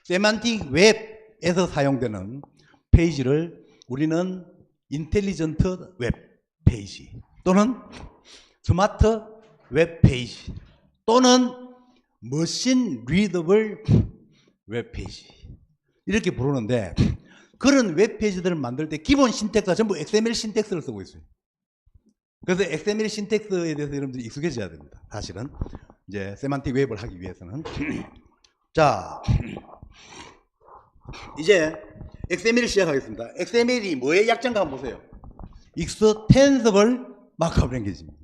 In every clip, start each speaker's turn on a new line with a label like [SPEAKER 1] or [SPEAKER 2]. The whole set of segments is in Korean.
[SPEAKER 1] 세만틱 웹에서 사용되는 페이지를 우리는 인텔리전트 웹 페이지 또는 스마트 웹 페이지 또는 머신 리더블 웹 페이지 이렇게 부르는데, 그런 웹 페이지들을 만들 때 기본 신텍스가 전부 XML 신텍스를 쓰고 있어요. 그래서 XML 신텍스에 대해서 여러분들이 익숙해져야 됩니다. 사실은 이제 세만틱 웹을 하기 위해서는. 자, 이제 XML 시작하겠습니다. XML이 뭐의 약자인가 한번 보세요. 익스텐서블 마크업 랭귀지입니다.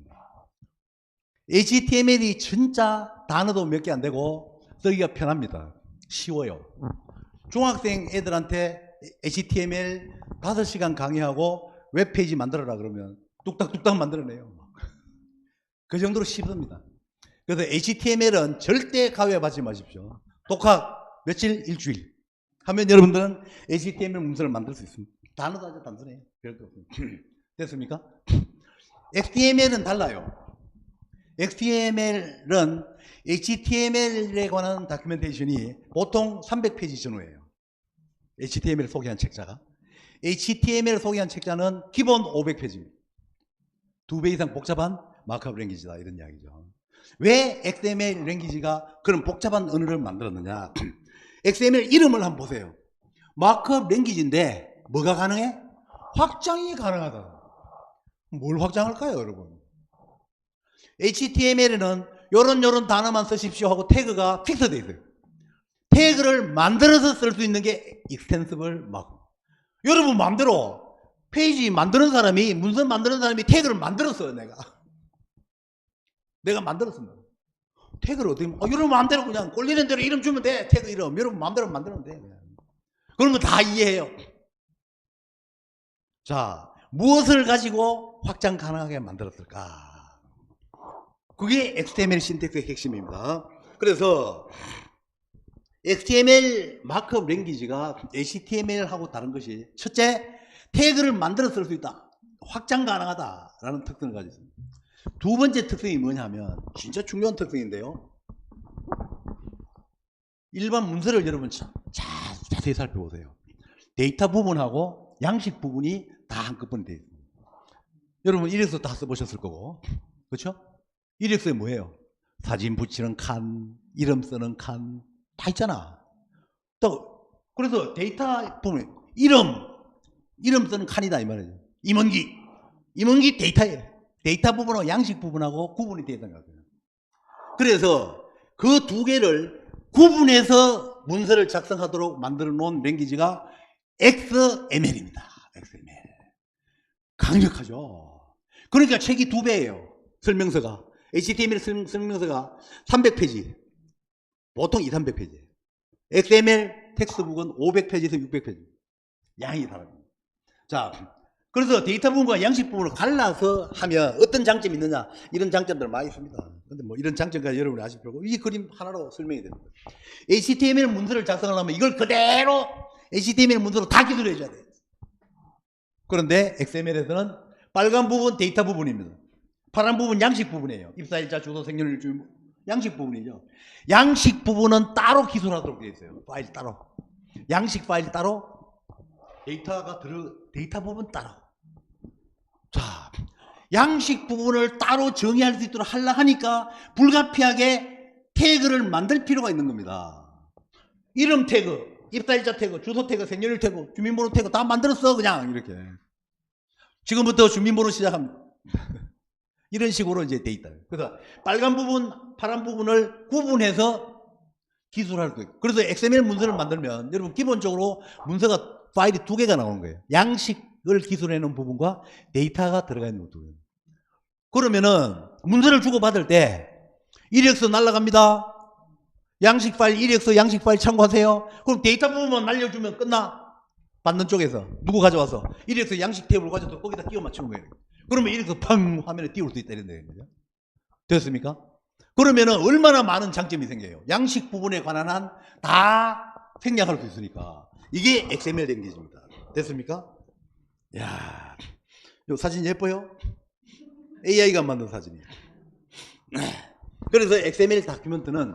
[SPEAKER 1] HTML이 진짜 단어도 몇 개 안 되고 쓰기가 편합니다. 쉬워요. 중학생 애들한테 HTML 5시간 강의하고 웹페이지 만들어라 그러면 뚝딱뚝딱 만들어내요. 그 정도로 쉽습니다. 그래서 HTML은 절대 가외받지 마십시오. 독학 며칠 일주일 하면 여러분들은 HTML 문서를 만들 수 있습니다. 단어도 아주 단순해요. 별거 없어요. 됐습니까? XML은 달라요. XML은 HTML에 관한 다큐멘테이션이 보통 300페이지 전후예요. HTML 소개한 책자가. HTML 소개한 책자는 기본 500페이지입니다. 2배 이상 복잡한 마크업 랭귀지다 이런 이야기죠. 왜 XML 랭귀지가 그런 복잡한 언어를 만들었느냐. XML 이름을 한번 보세요. 마크업 랭귀지인데 뭐가 가능해? 확장이 가능하다. 뭘 확장할까요 여러분? HTML에는 요런 단어만 쓰십시오 하고 태그가 픽스되어 있어요. 태그를 만들어서 쓸 수 있는 게 익스텐시블 마크업. 여러분 마음대로 페이지 만드는 사람이, 문서 만드는 사람이 태그를 만들었어요. 내가 만들었습니다. 태그를 어떻게, 여러분 마음대로 그냥 꼴리는 대로 이름 주면 돼. 태그 이름 여러분 마음대로 만들면 돼. 그러면 다 이해해요. 자, 무엇을 가지고 확장 가능하게 만들었을까? 그게 XML 신텍스의 핵심입니다. 그래서 XML 마크업 랭귀지가 HTML하고 다른 것이, 첫째, 태그를 만들어 쓸 수 있다. 확장 가능하다라는 특성을 가지고 있습니다. 두 번째 특성이 뭐냐면, 진짜 중요한 특성인데요. 일반 문서를 여러분 자세히 살펴보세요. 데이터 부분하고 양식 부분이 다 한꺼번에 되어 있습니다. 여러분 이력서 다 써보셨을 거고, 그렇죠? 이력서에 뭐예요? 사진 붙이는 칸, 이름 쓰는 칸 다 있잖아. 또 그래서 데이터 부분에 이름 쓰는 칸이다 이 말이에요. 임원기 데이터예요. 데이터 부분하고 양식 부분하고 구분이 되어 있다는 거예요. 그래서 그 두 개를 구분해서 문서를 작성하도록 만들어 놓은 랭귀지가 XML입니다. XML. 강력하죠. 그러니까 책이 2배예요. 설명서가. HTML 설명서가 300페이지. 보통 200~300페이지예요. XML 텍스트북은 500페이지에서 600페이지. 양이 다릅니다. 자, 그래서 데이터 부분과 양식 부분을 갈라서 하면 어떤 장점이 있느냐, 이런 장점들 많이 있습니다. 근데 뭐 이런 장점까지 여러분이 아실 필요고, 이 그림 하나로 설명이 됩니다. HTML 문서를 작성하려면 이걸 그대로 HTML 문서로 다 기술해 줘야 돼요. 그런데 XML에서는 빨간 부분 데이터 부분입니다. 파란 부분 양식 부분이에요. 입사일자, 주소, 생년일, 주민, 양식 부분이죠. 양식 부분은 따로 기술하도록 되어 있어요. 파일 따로. 양식 파일 따로, 데이터 부분 따로. 자, 양식 부분을 따로 정의할 수 있도록 하려 하니까 불가피하게 태그를 만들 필요가 있는 겁니다. 이름 태그, 입사일자 태그, 주소 태그, 생년일 태그, 주민번호 태그 다 만들었어 그냥 이렇게. 지금부터 주민번호 시작합니다. 이런 식으로 이제 돼 있다. 그래서 빨간 부분, 파란 부분을 구분해서 기술할 수 있고. 그래서 XML 문서를 만들면 여러분 기본적으로 문서가 파일이 2개가 나오는 거예요. 양식을 기술해 놓은 부분과 데이터가 들어가 있는 부분. 그러면은 문서를 주고받을 때 이력서 날라갑니다. 양식 파일, 이력서 양식 파일 참고하세요. 그럼 데이터 부분만 날려주면 끝나. 받는 쪽에서 누구 가져와서 이력서 양식 테이블 가져서 거기다 끼워 맞추는 거예요. 그러면 이력서 팡 화면에 띄울 수 있다 이런 거죠. 됐습니까? 그러면은 얼마나 많은 장점이 생겨요. 양식 부분에 관한 한 다 생략할 수 있으니까. 이게 XML 랭귀지입니다. 됐습니까? 야, 요 사진 예뻐요? AI가 만든 사진이에요. 그래서 XML 다큐멘트는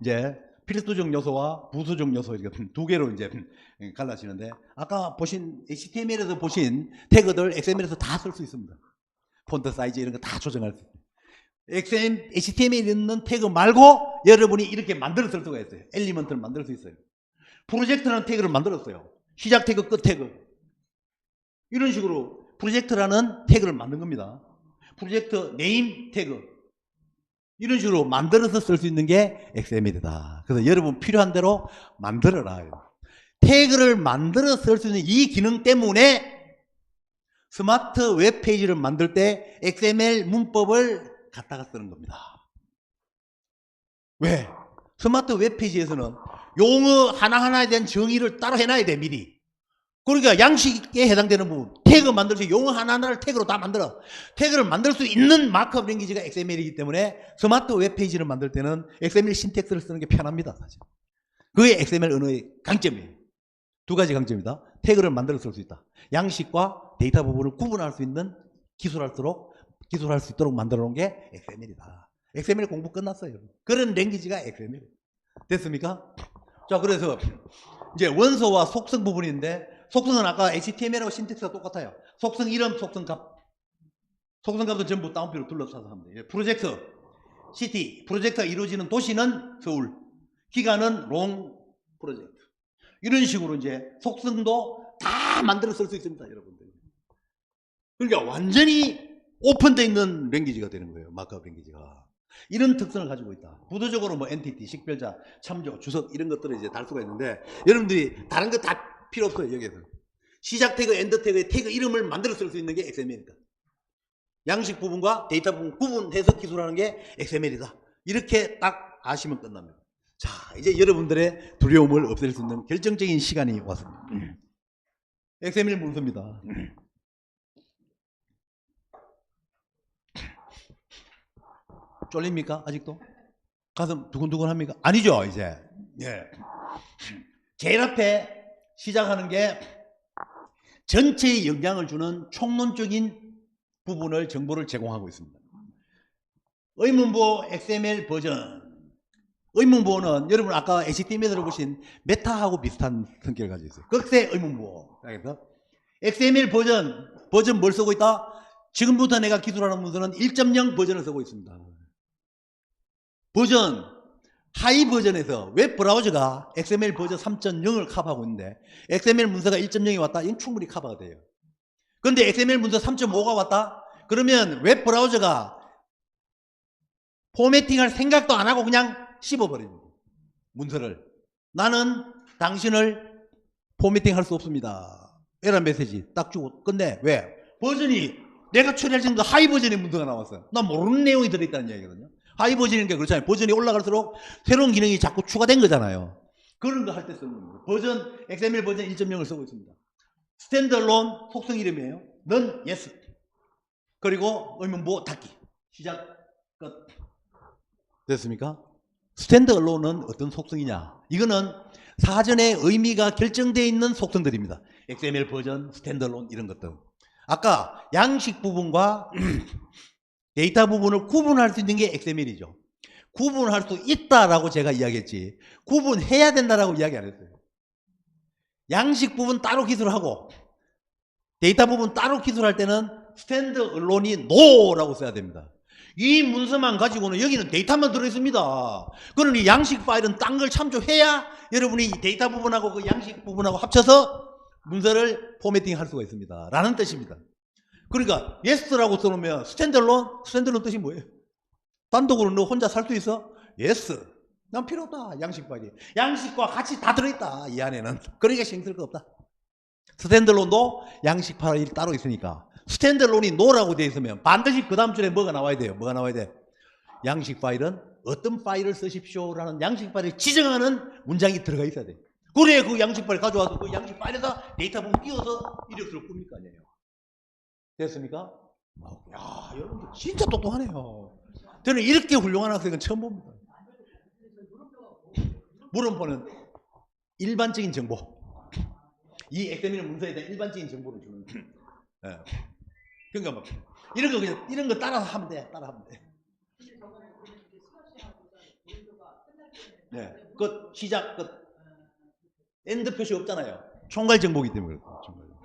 [SPEAKER 1] 이제 필수적 요소와 부수적 요소 이렇게 두 개로 이제 갈라지는데 아까 보신 HTML에서 보신 태그들 XML에서 다 쓸 수 있습니다. 폰트 사이즈 이런 거 다 조정할 수 있어요. HTML에 있는 태그 말고 여러분이 이렇게 만들어 쓸 수가 있어요. 엘리먼트를 만들 수 있어요. 프로젝트라는 태그를 만들었어요. 시작 태그, 끝 태그. 이런 식으로 프로젝트라는 태그를 만든 겁니다. 프로젝트 네임 태그. 이런 식으로 만들어서 쓸 수 있는 게 XML이다. 그래서 여러분 필요한 대로 만들어라. 태그를 만들어 쓸 수 있는 이 기능 때문에 스마트 웹페이지를 만들 때 XML 문법을 갖다가 쓰는 겁니다. 왜? 스마트 웹페이지에서는 용어 하나하나에 대한 정의를 따로 해놔야 돼, 미리. 그러니까 양식에 해당되는 부분, 태그 만들 수 용어 하나하나를 태그로 다 만들어. 태그를 만들 수 있는 마크업 랭귀지가 XML이기 때문에 스마트 웹페이지를 만들 때는 XML 신텍스를 쓰는 게 편합니다. 사실. 그게 XML 언어의 강점이에요. 두 가지 강점이다. 태그를 만들어 쓸 수 있다. 양식과 데이터 부분을 구분할 수 있는 기술할 수 있도록 만들어 놓은 게 XML이다. XML 공부 끝났어요. 그런 랭귀지가 XML. 됐습니까? 자, 그래서 이제 원소와 속성 부분인데 속성은 아까 HTML하고 신텍스가 똑같아요. 속성 이름, 속성 값. 속성 값은 전부 다운표로 둘러싸서 하면 돼요. 프로젝트, 시티, 프로젝트가 이루어지는 도시는 서울, 기간은 롱 프로젝트. 이런 식으로 이제 속성도 다 만들어 쓸 수 있습니다, 여러분들. 그러니까 완전히 오픈되어 있는 랭귀지가 되는 거예요, 마크업 랭귀지가. 이런 특성을 가지고 있다. 부도적으로 뭐 엔티티, 식별자, 참조, 주석 이런 것들을 이제 달 수가 있는데 여러분들이 다른 거 다 필요 없어요, 여기에서. 시작 태그, 엔드 태그의 태그 이름을 만들어 쓸 수 있는 게 XML이다. 양식 부분과 데이터 부분 구분해서 기술하는 게 XML이다. 이렇게 딱 아시면 끝납니다. 자, 이제 여러분들의 두려움을 없앨 수 있는 결정적인 시간이 왔습니다. XML 문서입니다. 쫄립니까? 아직도? 가슴 두근두근합니까? 아니죠, 이제. 예. 제일 앞에 시작하는 게 전체에 영향을 주는 총론적인 부분을 정보를 제공하고 있습니다. 의문부호 XML 버전. 의문부호는 여러분 아까 HTML에서 보신 메타하고 비슷한 성격을 가지고 있어요. 극세 의문부호. 그래서 XML 버전 뭘 쓰고 있다? 지금부터 내가 기술하는 문서는 1.0 버전을 쓰고 있습니다. 버전, 하이 버전에서 웹 브라우저가 XML 버전 3.0을 커버하고 있는데 XML 문서가 1.0이 왔다? 이건 충분히 커버가 돼요. 그런데 XML 문서 3.5가 왔다? 그러면 웹 브라우저가 포매팅할 생각도 안 하고 그냥 씹어버립니다. 문서를. 나는 당신을 포매팅할 수 없습니다. 에러 메시지 딱 주고. 근데 왜? 버전이 내가 처리할 정도 하이 버전의 문서가 나왔어요. 나 모르는 내용이 들어있다는 얘기거든요. 하이 버전인 게 그렇잖아요. 버전이 올라갈수록 새로운 기능이 자꾸 추가된 거잖아요. 그런 거 할 때 쓰는 겁니다. 버전, XML 버전 1.0을 쓰고 있습니다. 스탠드얼론 속성 이름이에요. 넌 yes. 그리고 의문부호 닫기. 시작, 끝. 됐습니까? 스탠드얼론은 어떤 속성이냐? 이거는 사전에 의미가 결정되어 있는 속성들입니다. XML 버전, 스탠드얼론 이런 것들. 아까 양식 부분과 데이터 부분을 구분할 수 있는 게 XML이죠. 구분할 수 있다라고 제가 이야기했지. 구분해야 된다라고 이야기 안 했어요. 양식 부분 따로 기술하고 데이터 부분 따로 기술할 때는 스탠드얼론이 NO라고 써야 됩니다. 이 문서만 가지고는 여기는 데이터만 들어있습니다. 그러니 양식 파일은 딴 걸 참조해야 여러분이 이 데이터 부분하고 그 양식 부분하고 합쳐서 문서를 포매팅 할 수가 있습니다. 라는 뜻입니다. 그러니까 yes라고 써놓으면 스탠드얼론 뜻이 뭐예요? 단독으로 너 혼자 살 수 있어? yes. 난 필요 없다. 양식 파일이. 양식과 같이 다 들어있다. 이 안에는. 그러니까 신경 쓸 거 없다. 스탠드얼론도 양식 파일이 따로 있으니까. 스탠드얼론이 no라고 되어 있으면 반드시 그 다음 줄에 뭐가 나와야 돼요? 뭐가 나와야 돼? 양식 파일은 어떤 파일을 쓰십시오라는 양식 파일을 지정하는 문장이 들어가 있어야 돼. 그래 그 양식 파일 가져와서 그 양식 파일에다 데이터 부분 띄워서 이력서를 꿉니까? 아니에요. 됐습니까? 야, 여러분들 진짜 똑똑하네요. 저는 이렇게 훌륭한 학생은 처음 봅니다. 물음표는 일반적인 정보. 이 XML 문서에 대한 일반적인 정보를 주는. 예. 그러니까 막 이런 거 그냥 이런 거 따라서 하면 돼. 따라하면 돼. 네. 끝, 시작, 끝. 엔드 표시 없잖아요. 총괄 정보이기 때문에 그렇습니다.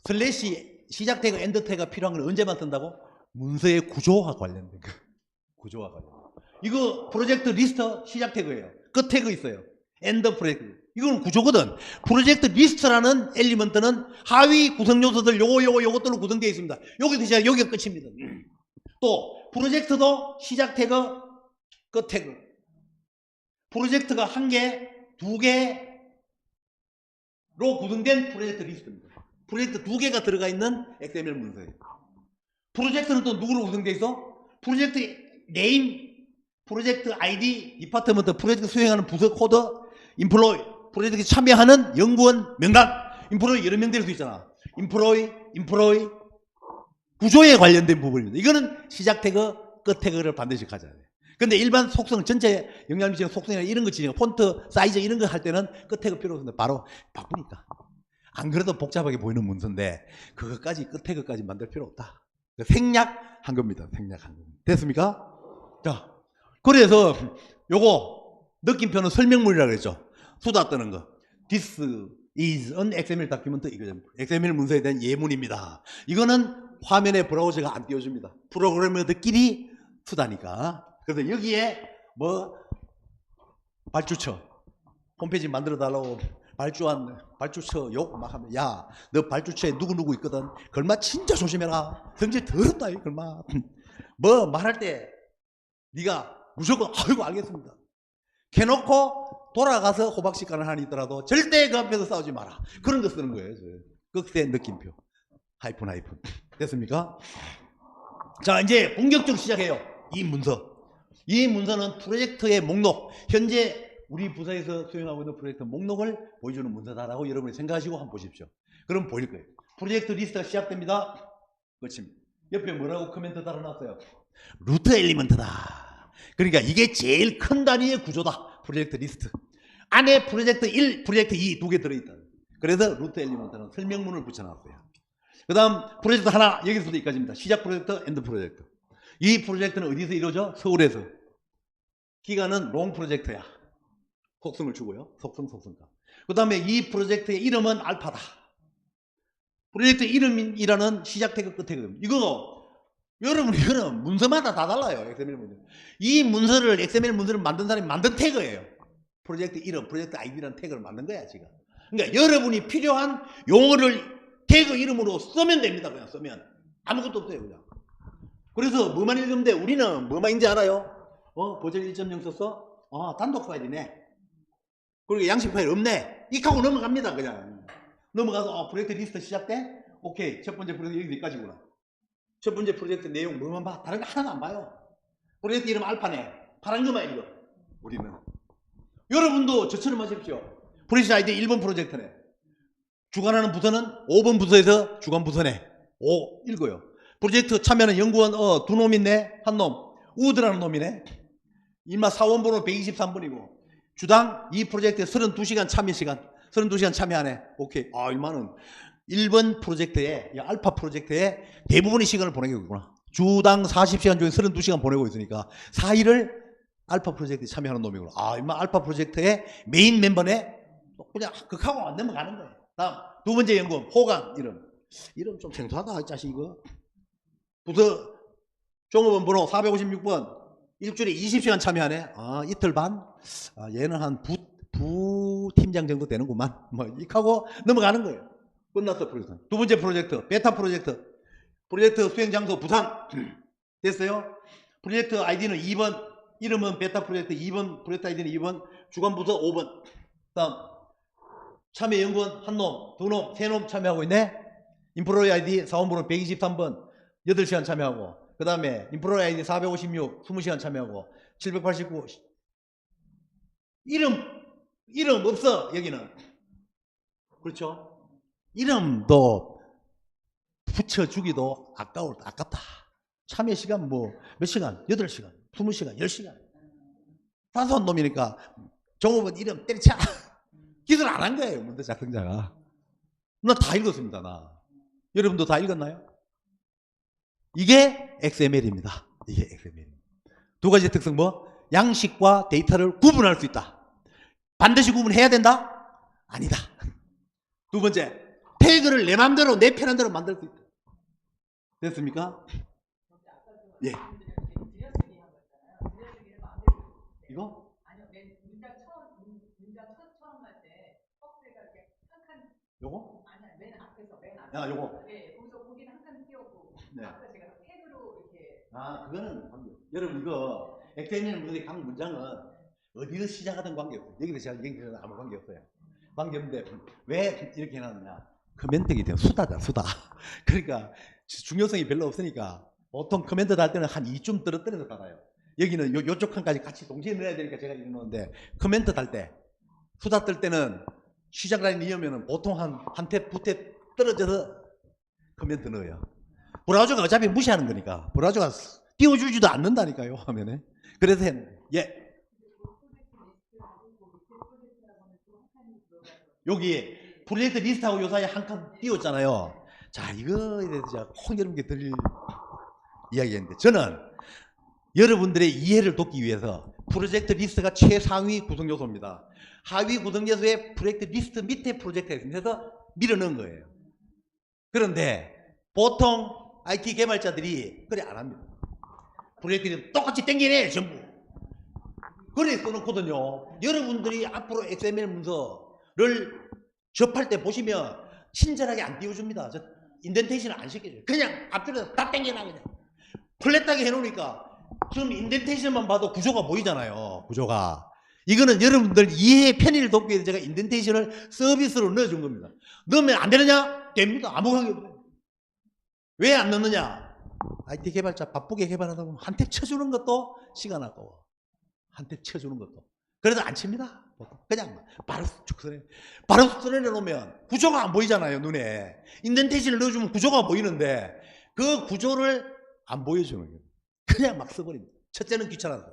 [SPEAKER 1] 슬래시 시작 태그, 엔드 태그가 필요한 건 언제만 쓴다고? 문서의 구조와 관련된 거. 구조와 관련된 거. 이거 프로젝트 리스트 시작 태그예요. 끝 태그 있어요. 엔드 프로젝트. 이건 구조거든. 프로젝트 리스트라는 엘리먼트는 하위 구성 요소들 요것들로 구성되어 있습니다. 여기서 시작, 여기가 끝입니다. 또 프로젝트도 시작 태그, 끝 태그. 프로젝트가 한 개, 두 개로 구성된 프로젝트 리스트입니다. 프로젝트 두 개가 들어가 있는 XML 문서예요. 프로젝트는 또 누구로 구성되어 있어? 프로젝트 네임, 프로젝트 아이디, 디파트먼트, 프로젝트 수행하는 부서 코드, 인플로이, 프로젝트에 참여하는 연구원 명단, 인플로이 여러 명 될 수 있잖아. 인플로이, 구조에 관련된 부분입니다. 이거는 시작 태그, 끝 태그를 반드시 가져야 돼. 근데 일반 속성, 전체 영향 미치는 속성이나 이런 거 지정, 폰트, 사이즈 이런 거 할 때는 끝 태그 필요 없는데 바로 바꾸니까. 안 그래도 복잡하게 보이는 문서인데 그것까지 끝 태그까지 만들 필요 없다. 생략한 겁니다. 생략한 겁니다. 됐습니까? 자, 그래서 요거 느낌표는 설명문이라고 그랬죠. 수다 떠는 거. This is an XML document. 이거 XML 문서에 대한 예문입니다. 이거는 화면에 브라우저가 안 띄워줍니다. 프로그래머들끼리 수다니까. 그래서 여기에 뭐 발주처 홈페이지 만들어 달라고 발주처 욕 막 하면 야, 너 발주처에 누구 있거든. 걸마 진짜 조심해라. 성질 더럽다 이 걸마. 뭐 말할 때 네가 무조건 아이고 알겠습니다. 캐놓고 돌아가서 호박식간을 하나 있더라도 절대 그 앞에서 싸우지 마라. 그런 거 쓰는 거예요. 끝에 느낌표. 하이픈. 됐습니까? 자, 이제 본격적으로 시작해요. 이 문서. 이 문서는 프로젝트의 목록. 현재 우리 부서에서 수행하고 있는 프로젝트 목록을 보여주는 문서다라고 여러분이 생각하시고 한번 보십시오. 그럼 보일 거예요. 프로젝트 리스트가 시작됩니다. 끝입니다. 옆에 뭐라고 코멘트 달아놨어요? 루트 엘리먼트다. 그러니까 이게 제일 큰 단위의 구조다. 프로젝트 리스트. 안에 프로젝트 1, 프로젝트 2 두 개 들어있다. 그래서 루트 엘리먼트는 설명문을 붙여놨어요. 그 다음 프로젝트 하나 여기서도 여기까지입니다. 시작 프로젝트, 엔드 프로젝트. 이 프로젝트는 어디서 이루어져? 서울에서. 기간은 롱 프로젝트야. 속성을 주고요. 속성값. 그 다음에 이 프로젝트의 이름은 알파다. 프로젝트 이름이라는 시작 태그, 끝 태그. 이거 여러분 이거는 문서마다 다 달라요. XML 문서. 이 문서를 XML 문서를 만든 사람이 만든 태그예요. 프로젝트 이름, 프로젝트 아이디라는 태그를 만든 거야 지금. 그러니까 여러분이 필요한 용어를 태그 이름으로 쓰면 됩니다. 그냥 쓰면 아무것도 없어요 그냥. 그래서 뭐만 읽으면 돼. 우리는 뭐만인지 알아요? 버전 1.0 썼어? 단독 파일이네. 그리고 양식 파일 없네. 이하고 넘어갑니다 그냥. 넘어가서 프로젝트 리스트 시작돼? 오케이. 첫 번째 프로젝트 여기까지구나. 첫 번째 프로젝트 내용 뭐만 봐? 다른 거 하나도 안 봐요. 프로젝트 이름 알파네. 파란 거만 읽어. 우리는. 여러분도 저처럼 하십시오. 프로젝트 아이디 1번 프로젝트네. 주관하는 부서는 5번 부서에서 주관 부서네. 읽어요. 프로젝트 참여하는 연구원 두 놈 있네. 한 놈. 우드라는 놈이네. 인마 사원번호 123번이고 주당 이 프로젝트에 32시간 참여 시간. 32시간 참여하네. 오케이. 이만은 1번 프로젝트에 알파 프로젝트에 대부분의 시간을 보내고 있구나. 주당 40시간 중에 32시간 보내고 있으니까 4일을 알파 프로젝트에 참여하는 놈이구나. 이만 알파 프로젝트의 메인 멤버네. 그냥 극하고 안 넘어가는 거예요. 다음 두 번째 연구원 호강 이름 좀 생소하다 이 자식 이거. 부서 종업원 번호 456번 일주일에 20시간 참여하네. 이틀 반. 얘는 한 부팀장 정도 되는구만. 이하고 넘어가는 거예요. 끝났어 프로젝트. 두 번째 프로젝트 베타 프로젝트. 프로젝트 수행 장소 부산. 됐어요? 프로젝트 아이디는 2번. 이름은 베타 프로젝트 2번. 프로젝트 아이디는 2번. 주관 부서 5번. 다음 참여 연구원 한 놈, 두 놈, 세 놈 참여하고 있네. 인프로이 아이디 사원번호 123번 8시간 참여하고 그 다음에 인프로이 아이디 456 20시간 참여하고 789 이름 없어 여기는. 그렇죠? 이름도 붙여주기도 아깝다. 참여 시간 몇 시간? 8시간, 20시간, 10시간. 사소한 놈이니까 종업원 이름 때려쳐. 기술 안 한 거예요. 문서 작성자가. 나 다 읽었습니다. 나. 여러분도 다 읽었나요? 이게 XML입니다. 이게 XML입니다. 두 가지 특성 양식과 데이터를 구분할 수 있다. 반드시 구분해야 된다? 아니다. 두 번째, 태그를 내 마음대로 내 편한 대로 만들 수 있다. 됐습니까? 예. 이거? 요거? 야, 요거. 네. 아, 그거는 관계. 여러분, 이거 엑셀 문제의 각 문장은 어디서 시작하든 관계없어요. 여기서 제가 얘기하는 아무 관계없어요. 관계없는데 왜 이렇게 해놨느냐? 커맨드기 때문에 수다다, 수다. 그러니까 중요성이 별로 없으니까 보통 커맨드 달 때는 한 2쯤 떨어뜨려서 달아요. 여기는 요쪽 칸까지 같이 동시에 넣어야 되니까 제가 이렇게 놓는데 커맨드 달 때, 수다 떨 때는 시작 라인 이으면은 보통 한 탭, 두 탭 떨어져서 커맨드 넣어요. 브라우저가 어차피 무시하는 거니까 브라우저가 띄워주지도 않는다니까요 화면에. 그래서 예, 여기 프로젝트 리스트하고 요 사이에 한 칸 띄웠잖아요. 자, 이거에 대해서 제가 콩 여러분께 드릴 이야기인데, 저는 여러분들의 이해를 돕기 위해서 프로젝트 리스트가 최상위 구성 요소입니다. 하위 구성 요소에 프로젝트 리스트 밑에 프로젝트가 있습니다. 그래서 밀어 넣은 거예요. 그런데 보통 IT 개발자들이 그래 안 합니다. 프로젝트는 똑같이 땡기네 전부. 그래 써놓거든요. 여러분들이 앞으로 XML 문서를 접할 때 보시면 친절하게 안 띄워줍니다. 저 인덴테이션을 안 시켜줘요. 그냥 앞줄에서 다 땡겨놔. 그냥 플랫하게 해놓으니까 지금 인덴테이션만 봐도 구조가 보이잖아요. 구조가. 이거는 여러분들 이해의 편의를 돕기 위해서 제가 인덴테이션을 서비스로 넣어준 겁니다. 넣으면 안 되느냐? 됩니다. 아무 관계 없어요. 왜 안 넣느냐? IT 개발자 바쁘게 개발하다 보면 한 탭 쳐주는 것도 시간 아까워. 한 탭 쳐주는 것도. 그래서 안 칩니다. 그냥 바로 숙선해 놓으면 구조가 안 보이잖아요. 눈에. 인덴테이션을 넣어주면 구조가 보이는데 그 구조를 안 보여주는 거예요. 그냥 막 써버립니다. 첫째는 귀찮아서.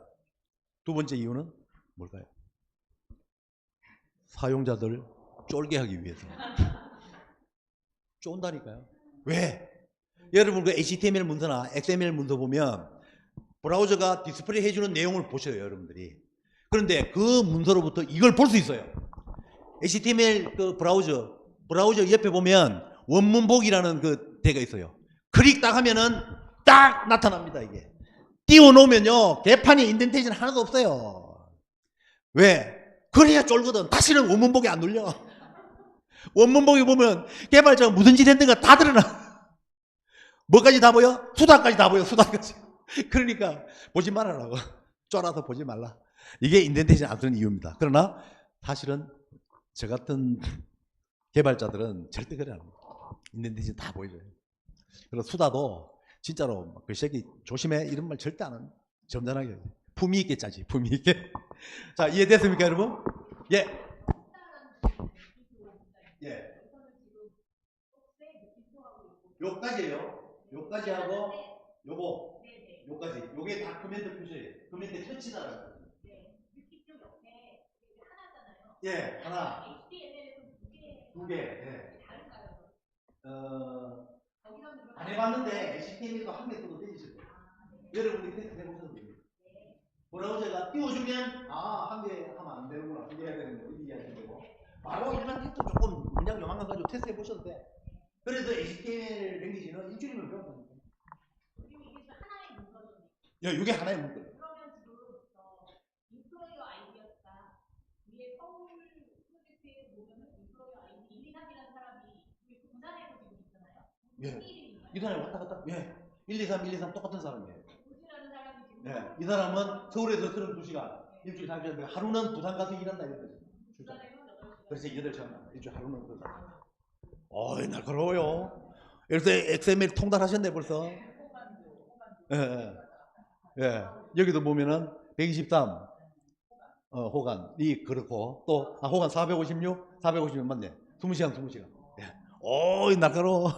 [SPEAKER 1] 두 번째 이유는 뭘까요? 사용자들 쫄게 하기 위해서. 쫀다니까요. 왜? 여러분 그 HTML 문서나 XML 문서 보면 브라우저가 디스플레이 해주는 내용을 보셔요. 여러분들이. 그런데 그 문서로부터 이걸 볼 수 있어요. HTML 그 브라우저 옆에 보면 원문보기라는 그 대가 있어요. 클릭 딱 하면은 딱 나타납니다. 이게 띄워놓으면요 개판에 인덴테이션 하나도 없어요. 왜? 그래야 쫄거든. 다시는 원문보기 안 눌려. 원문보기 보면 개발자가 무슨 짓 했는가 다 드러나. 뭐까지 다 보여? 수다까지 다 보여. 수다까지. 그러니까 보지 말아라고. 쫄아서 보지 말라. 이게 인덴테이션 안 쓰는 이유입니다. 그러나 사실은 저 같은 개발자들은 절대 그래 안 합니다. 인덴테이션 다 보여줘요. 그래서 수다도 진짜로 그 새끼 조심해 이런 말 절대 안 합니다. 점잖하게 품위 있게 짜지. 품위 있게. 자, 이해됐습니까 여러분? 예. 예. 요까지예요. 요까지 하고 요거 요까지. 요게 다 커맨드 표시예요. 커맨드 터치다라는 거죠. 예, 하나. 두 개. 예. 안 해봤는데 HTML도 한 개 써도 되실 거예요. 여러분이 테스트 해보셔도 됩니다. 브라우저가 띄워주면 한 개 하면 안 되는구나. 두 개 해야 되는 거 이렇게 이해하시면 되고 바로 일반 텍스트 조금 문장 요만큼 가지고 테스트 해보셔도 돼. 그래서 HTML 랭귀지는 일주일이면 배우는 거예요. 야, 이게 하나의 문제예요. 그러면 지금 인플로이어 아이디였다. 위에 서울 프로젝트에 보면은 인플로이어 아이디 1, 2, 3이라는 사람이 부산에서 지금 있잖아요. 예. 이 사람이 왔다 갔다. 예. 1, 2, 3, 1, 2, 3 똑같은 사람이에요. 부산이라는 사람이 지금. 예. 이 사람은 서울에서 32시간 일주일 살는데 하루는 부산 가서 일한다 이거죠. 그래서 8시간 일주일 하루는 그러다. 어이 날카로워요. 그래서 XML 통달하셨네 벌써. 예. 예. 여기도 보면은 123 호간이 그렇고 또 호간 456 맞네. 20시간 20시간. 예. 오이 날카로워.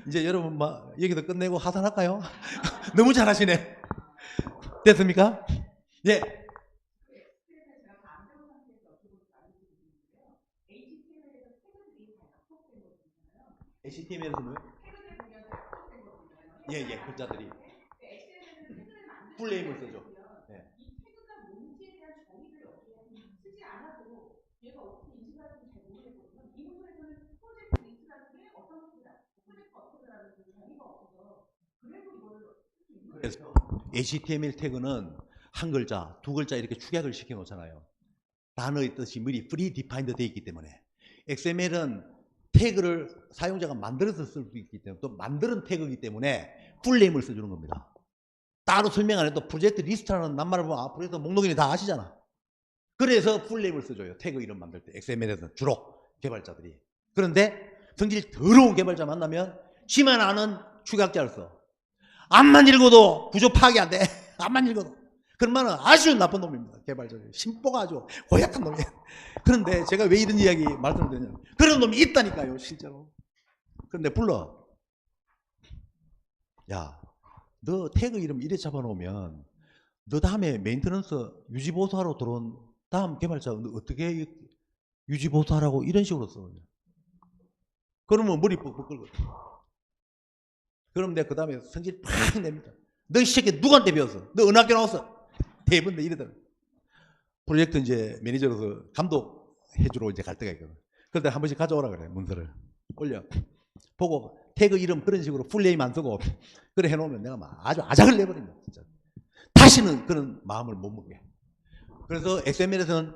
[SPEAKER 1] 이제 여러분 여기도 끝내고 하산할까요? 너무 잘하시네. 됐습니까? 예. HTML에서 뭐요? 예, 글자들이 풀네임을 쓰죠. 예.
[SPEAKER 2] 얘가 어떻게 인식하는지 잘 모르겠거든요. 이 문서에서는 프로젝트 리스트라는 게 어떤 것이다, 프로젝트가 어떻다라는 그 정의가 없어서 그래도 이거를
[SPEAKER 1] 그래서 HTML 태그는 한 글자, 두 글자 이렇게 축약을 시켜 놓잖아요. 단어의 뜻이 미리 프리디파인드 되어 있기 때문에. XML은 태그를 사용자가 만들어서 쓸 수 있기 때문에, 또 만드는 태그이기 때문에 풀네임을 써주는 겁니다. 따로 설명 안 해도 프로젝트 리스트라는 낱말을 보면 아, 프로젝트 목록이니 다 아시잖아. 그래서 풀네임을 써줘요. 태그 이름 만들 때. XML에서는 주로 개발자들이. 그런데 성질 더러운 개발자 만나면 지만 아는 축약자를 써. 앞만 읽어도 구조 파악이 안 돼. 앞만 읽어도. 그러면 아주 나쁜 놈입니다. 개발자들. 심보가 아주 고약한 놈이에요. 그런데 제가 왜 이런 이야기 말씀을 드리냐면 그런 놈이 있다니까요. 실제로. 그런데 불러. 야, 너 태그 이름 이래 잡아놓으면 너 다음에 메인테넌스 유지보수하러 들어온 다음 개발자 어떻게 유지보수하라고 이런 식으로 써. 그러면 머리 뻑뻑 끓거든. 그럼 내가 그 다음에 성질 팍 냅니다. 너 이 새끼 누구한테 배웠어? 너 어느 학교 나왔어? 대부분 다 이러더라. 프로젝트 이제 매니저로서 감독해주러 이제 갈 때가 있거든. 그런데 한 번씩 가져오라 그래, 문서를. 올려. 보고 태그 이름 그런 식으로 풀네임 안 쓰고 그래 해놓으면 내가 막 아주 아작을 내버립니다. 진짜. 다시는 그런 마음을 못 먹게. 그래서 XML에서는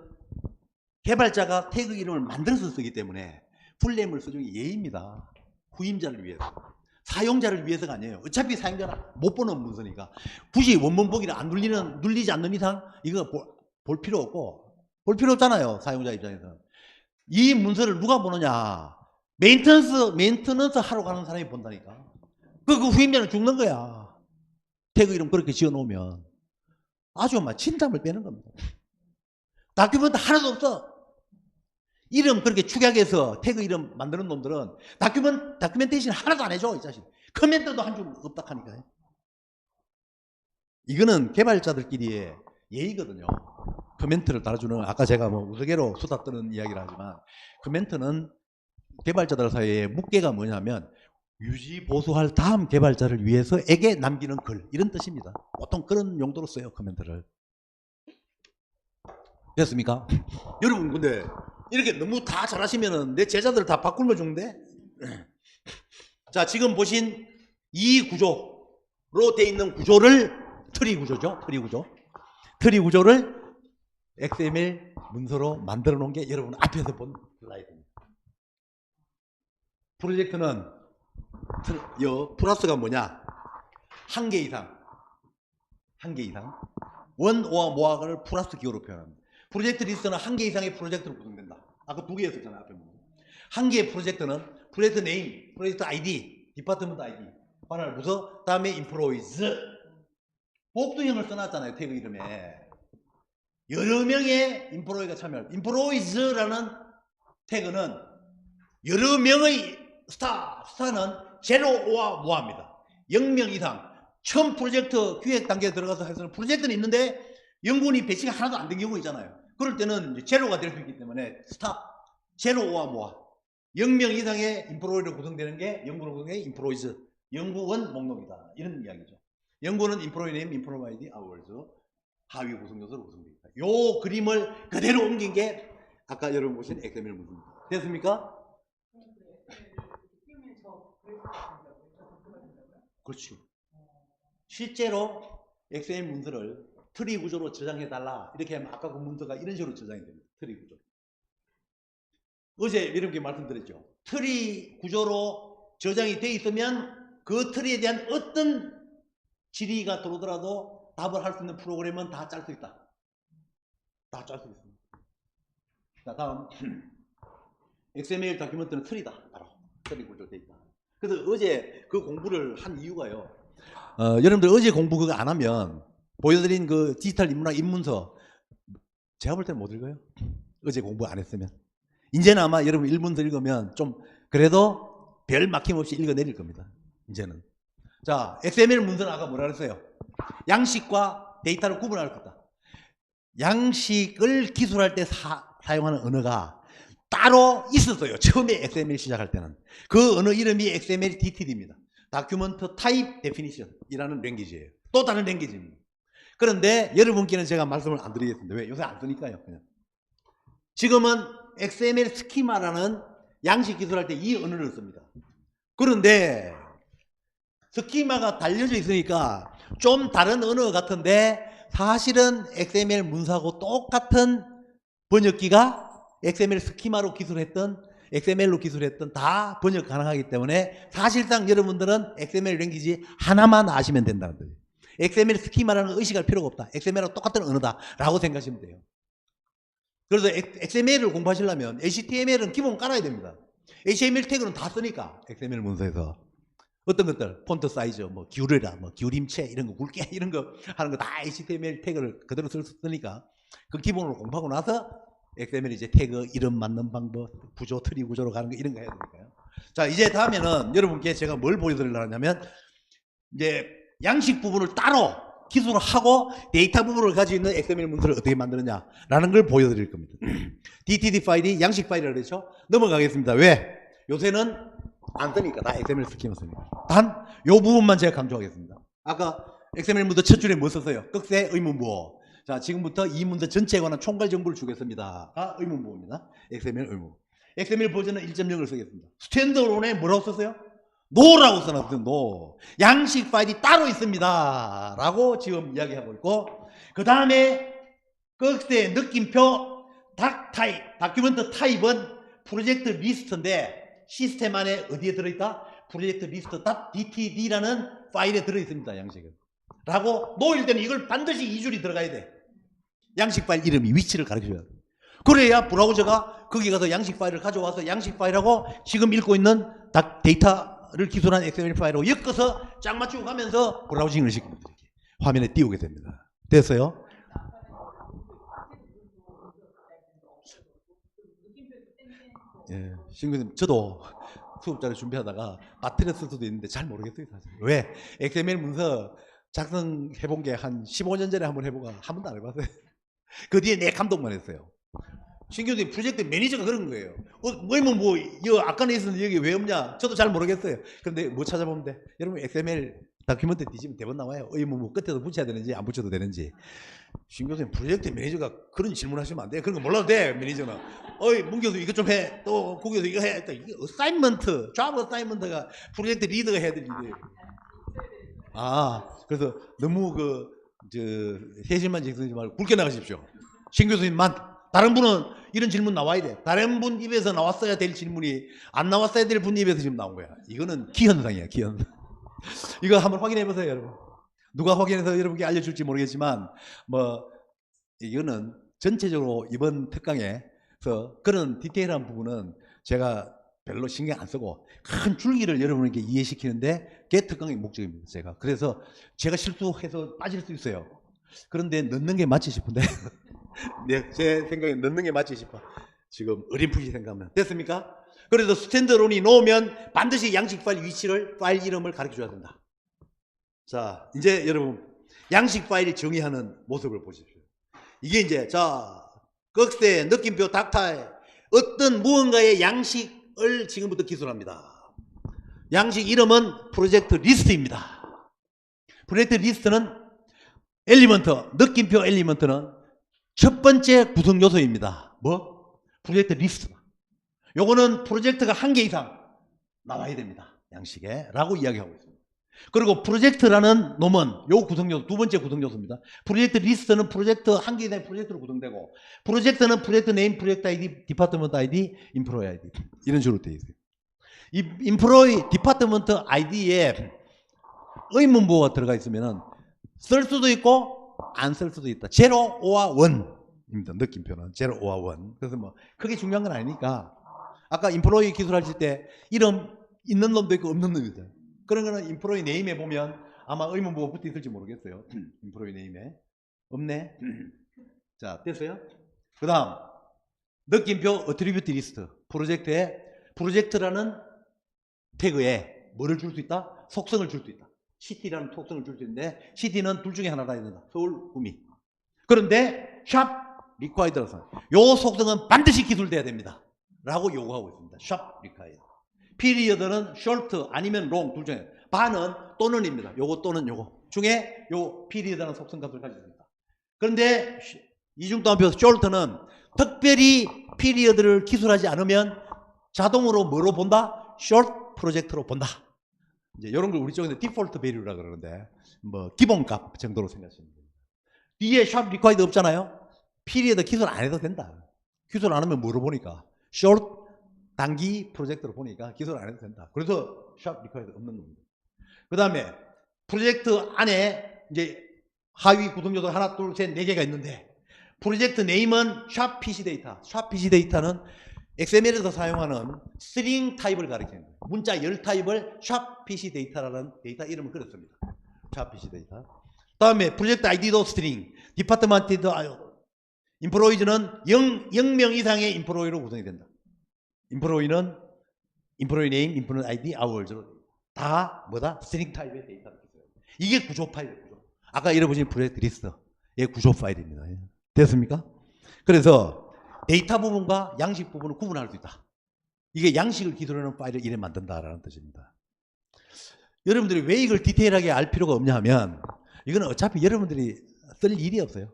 [SPEAKER 1] 개발자가 태그 이름을 만들어서 쓰기 때문에 풀네임을 써주는 게 예의입니다. 후임자를 위해서. 사용자를 위해서가 아니에요. 어차피 사용자는 못 보는 문서니까. 굳이 원문 보기를 안 눌리지 않는 이상 이거 볼 필요 없고, 볼 필요 없잖아요. 사용자 입장에서. 이 문서를 누가 보느냐. 메인터넌스 하러 가는 사람이 본다니까. 그 후임자는 죽는 거야. 태그 이름 그렇게 지어 놓으면. 아주 막 진땀을 빼는 겁니다. 다큐멘트 하나도 없어. 이름 그렇게 축약해서 태그 이름 만드는 놈들은 다큐멘테이션 하나도 안 해줘. 이 자식. 커멘트도 한 줄 없다 하니까. 이거는 개발자들끼리의 예의거든요. 커멘트를 달아주는, 아까 제가 뭐 우스개로 수다 떠는 이야기를 하지만 커멘트는 개발자들 사이에 묵계가 뭐냐면 유지 보수할 다음 개발자를 위해서에게 남기는 글, 이런 뜻입니다. 보통 그런 용도로 써요, 커멘트를. 됐습니까? 여러분 근데 이렇게 너무 다 잘하시면은 내 제자들 다 바꿀며 주는데. 자, 지금 보신 이 구조로 돼 있는 구조를 트리 구조죠. 트리 구조를 XML 문서로 만들어 놓은 게 여러분 앞에서 본 슬라이드입니다. 프로젝트는 플러스가 뭐냐? 한 개 이상. 원오와 모아를 플러스 기호로 표현합니다. 프로젝트 리스트는 한 개 이상의 프로젝트로 구성된다. 아까 두 개였었잖아요. 앞에 보면. 한 개의 프로젝트는 프로젝트 네임, 프로젝트 아이디, 디파트먼트 아이디, 관할 부서, 다음에 인프로이즈. 복두형을 써놨잖아요. 태그 이름에. 여러 명의 인프로이가 참여할. 인프로이즈라는 태그는 여러 명의 스타는 제로와 모아입니다. 0명 이상. 처음 프로젝트 기획 단계에 들어가서 해서는 프로젝트는 있는데 연구원이 배치가 하나도 안 된 경우 있잖아요. 그럴 때는 이제 제로가 될 수 있기 때문에 제로와 모아. 0명 이상의 인프로이로 구성되는 게 연구원 구성의 인프로이즈. 연구원 목록이다. 이런 이야기죠. 연구원은 인프로이 네임, 인프로이 아이디, 아워즈. 하위 구성 요소로 구성됩니다. 요 그림을 그대로 옮긴 게 아까 여러분 보신 XML 문서입니다. 됐습니까? 그렇죠. 실제로 XML 문서를 트리 구조로 저장해달라 이렇게 하면 아까 그 문서가 이런 식으로 저장이 됩니다. 트리 구조. 어제 이렇게 말씀드렸죠. 트리 구조로 저장이 돼 있으면 그 트리에 대한 어떤 질의가 들어오더라도 답을 할 수 있는 프로그램은 다 짤 수 있다. 다 짤 수 있습니다. 자, 다음 XML 다큐멘트는 트리다. 바로 트리 구조로 돼 있다. 그래서 어제 그 공부를 한 이유가요. 여러분들 어제 공부 그거 안 하면 보여드린 그 디지털 인문학 입문서 제가 볼 때는 못 읽어요. 어제 공부 안 했으면. 이제는 아마 여러분 1문서 읽으면 좀 그래도 별 막힘 없이 읽어내릴 겁니다. 이제는. 자, XML 문서는 아까 뭐라 그랬어요? 양식과 데이터를 구분할 수 있다. 양식을 기술할 때 사용하는 언어가 따로 있었어요. 처음에 XML 시작할 때는. 그 언어 이름이 XML DTD입니다. 다큐먼트 타입 데피니션이라는 랭귀지예요. 또 다른 랭귀지입니다. 그런데 여러분께는 제가 말씀을 안 드리겠습니다. 왜? 요새 안 쓰니까요. 그냥. 지금은 XML 스키마라는 양식 기술할 때 이 언어를 씁니다. 그런데 스키마가 달려져 있으니까 좀 다른 언어 같은데 사실은 XML 문서하고 똑같은 번역기가 XML 스키마로 기술했던 XML로 기술했던 다 번역 가능하기 때문에 사실상 여러분들은 XML 랭귀지 하나만 아시면 된다는 거예요. XML 스키마라는 의식할 필요가 없다. XML하고 똑같은 언어다라고 생각하시면 돼요. 그래서 XML을 공부하시려면 HTML은 기본 깔아야 됩니다. HTML 태그는 다 쓰니까 XML 문서에서 어떤 것들 폰트 사이즈 뭐 기울여라 뭐 기울임체 이런 거 굵게 이런 거 하는 거 다 HTML 태그를 그대로 쓰니까 그 기본으로 공부하고 나서 XML 이제 태그 이름 맞는 방법 구조 트리 구조로 가는 거 이런 거 해야 되니까요. 자 이제 다음에는 여러분께 제가 뭘 보여드리려고 하냐면 이제 양식 부분을 따로 기술을 하고 데이터 부분을 가지고 있는 XML 문서를 어떻게 만드느냐라는 걸 보여드릴 겁니다. DTD 파일이 양식 파일이라고 그랬죠. 넘어가겠습니다. 왜? 요새는 안 쓰니까 다 XML 스키마 쓰니까. 단 요 부분만 제가 강조하겠습니다. 아까 XML 문서 첫 줄에 뭐 썼어요? 끝에 의문부호. 자 지금부터 이 문서 전체에 관한 총괄 정보를 주겠습니다가 의문부호입니다. XML 의문부. XML 버전은 1.0을 쓰겠습니다. 스탠드얼론에 뭐라고 썼어요? 노라고 써놨어요. 노. 양식 파일이 따로 있습니다 라고 지금 이야기하고 있고 그 다음에 끝에 느낌표 다큐멘트 타입은 프로젝트 리스트인데 시스템 안에 어디에 들어있다? 프로젝트 리스트 .dtd라는 파일에 들어있습니다. 양식은. 라고 놓일 때는 이걸 반드시 2줄이 들어가야 돼. 양식 파일 이름이 위치를 가르쳐줘야 돼. 그래야 브라우저가 거기 가서 양식 파일을 가져와서 양식 파일하고 지금 읽고 있는 데이터를 기술한 XML 파일하고 엮어서 짝 맞추고 가면서 브라우징을 시킵니다. 화면에 띄우게 됩니다. 됐어요? 예, 신규님 저도 수업자를 준비하다가 마트레스 수도 있는데 잘 모르겠어요 사실. 왜? XML 문서 작성해본 게 한 15년 전에 한번 해보고 한 번도 안 해봤어요. 그 뒤에 내 감독만 했어요. 신규님 프로젝트 매니저가 그런 거예요. 뭐 아까는 있었는데 여기 왜 없냐? 저도 잘 모르겠어요. 그런데 뭐 찾아보면 돼? 여러분 XML 다큐멘트 뒤지면 대본 나와요. 뭐 끝에도 붙여야 되는지 안 붙여도 되는지. 신교수님 프로젝트 매니저가 그런 질문하시면 안 돼요. 그런 거 몰라도 돼 매니저는. 문 교수 이거 좀 해. 또 고 교수 이거 해. 또 이게 어사이먼트, 잡 어사이먼트가 프로젝트 리더가 해야 되는데. 그래서 너무 해실만 지키지 말고 굵게 나가십시오. 신 교수님만. 다른 분은 이런 질문 나와야 돼. 다른 분 입에서 나왔어야 될 질문이 안 나왔어야 될 분 입에서 지금 나온 거야. 이거는 기현상이야, 기현상. 이거 한번 확인해 보세요, 여러분. 누가 확인해서 여러분께 알려줄지 모르겠지만, 이거는 전체적으로 이번 특강에서 그런 디테일한 부분은 제가 별로 신경 안 쓰고 큰 줄기를 여러분에게 이해시키는데 그게 특강의 목적입니다, 제가. 그래서 제가 실수해서 빠질 수 있어요. 그런데 넣는 게 맞지 싶은데. 네, 제 생각에 넣는 게 맞지 싶어. 지금 어렴풋이 생각하면. 됐습니까? 그래서 스탠드론이 놓으면 반드시 양식 파일 위치를, 파일 이름을 가르쳐 줘야 된다. 자, 이제 여러분, 양식 파일을 정의하는 모습을 보십시오. 이게 이제, 끝에 느낌표 닥타일, 어떤 무언가의 양식을 지금부터 기술합니다. 양식 이름은 프로젝트 리스트입니다. 프로젝트 리스트는 엘리먼트, 느낌표 엘리먼트는 첫 번째 구성 요소입니다. 뭐? 프로젝트 리스트. 요거는 프로젝트가 한 개 이상 나와야 됩니다. 양식에. 라고 이야기하고 있습니다. 그리고 프로젝트라는 놈은 요 구성 요소, 두 번째 구성 요소입니다. 프로젝트 리스트는 프로젝트 한 개 이상의 프로젝트로 구성되고, 프로젝트는 프로젝트 네임, 프로젝트 아이디, 디파트먼트 아이디, 인프로이 아이디. 이런 식으로 되어 있어요. 이 인프로이, 디파트먼트 아이디에 의문부호가 들어가 있으면은 쓸 수도 있고, 안 쓸 수도 있다. 0, 5와 1입니다. 느낌표는 0, 5와 1. 그래서 뭐 크게 중요한 건 아니니까. 아까 인프로이 기술하실 때 이름 있는 놈도 있고 없는 놈도 있어요. 그런 거는 인프로이 네임에 보면 아마 의문부가 붙어 있을지 모르겠어요. 인프로이 네임에. 없네. 자, 됐어요? 그 다음 느낌표 어트리뷰트 리스트. 프로젝트라는 태그에 뭐를 줄 수 있다? 속성을 줄 수 있다. 시티라는 속성을 줄 수 있는데 시티는 둘 중에 하나라 해야 된다. 서울, 구미. 그런데 샵 리콰이드라서 요 속성은 반드시 기술돼야 됩니다. 라고 요구하고 있습니다. 샵 리콰이드. 피리어드는 short 아니면 long 둘 중에 반은 또는입니다. 요거 또는 요거 중에 요 피리어드라는 속성 값을 가지고 있습니다. 그런데 이중따옴표 short는 특별히 피리어드를 기술하지 않으면 자동으로 뭐로 본다? short 프로젝트로 본다. 이제 이런 걸 우리 쪽에서 디폴트 배류라 그러는데 뭐 기본값 정도로 생각하시면 됩니다. 뒤에 샵 리콰이드 없잖아요. 피리어드 기술 안 해도 된다. 기술 안 하면 뭐로 보니까 short 단기 프로젝트로 보니까 기술 안 해도 된다. 그래서 샵 리콰이드 없는 겁니다. 그 다음에 프로젝트 안에 이제 하위 구성 요소 하나, 둘, 셋, 네 개가 있는데 프로젝트 네임은 샵 PC 데이터. 샵 PC 데이터는 XML에서 사용하는 스트링 타입을 가리키는 거예요. 문자 열 타입을 샵 PC 데이터라는 데이터 이름을 그렸습니다. 샵 PC 데이터. 다음에 프로젝트 아이디도 스트링. 디파트먼트도 인프로이즈는 0명 이상의 인프로이로 구성이 된다. 인프로이는 인프로이 네임, 인프로이 아이디, 아워즈로 다 뭐다? 스트링 타입의 데이터를 있어요. 이게 구조 파일이에요. 구조. 아까 잃어보신 프로젝트 리스트. 이게 구조 파일입니다. 됐습니까? 그래서 데이터 부분과 양식 부분을 구분할 수 있다. 이게 양식을 기술로 하는 파일을 이래 만든다라는 뜻입니다. 여러분들이 왜 이걸 디테일하게 알 필요가 없냐 하면 이거는 어차피 여러분들이 쓸 일이 없어요.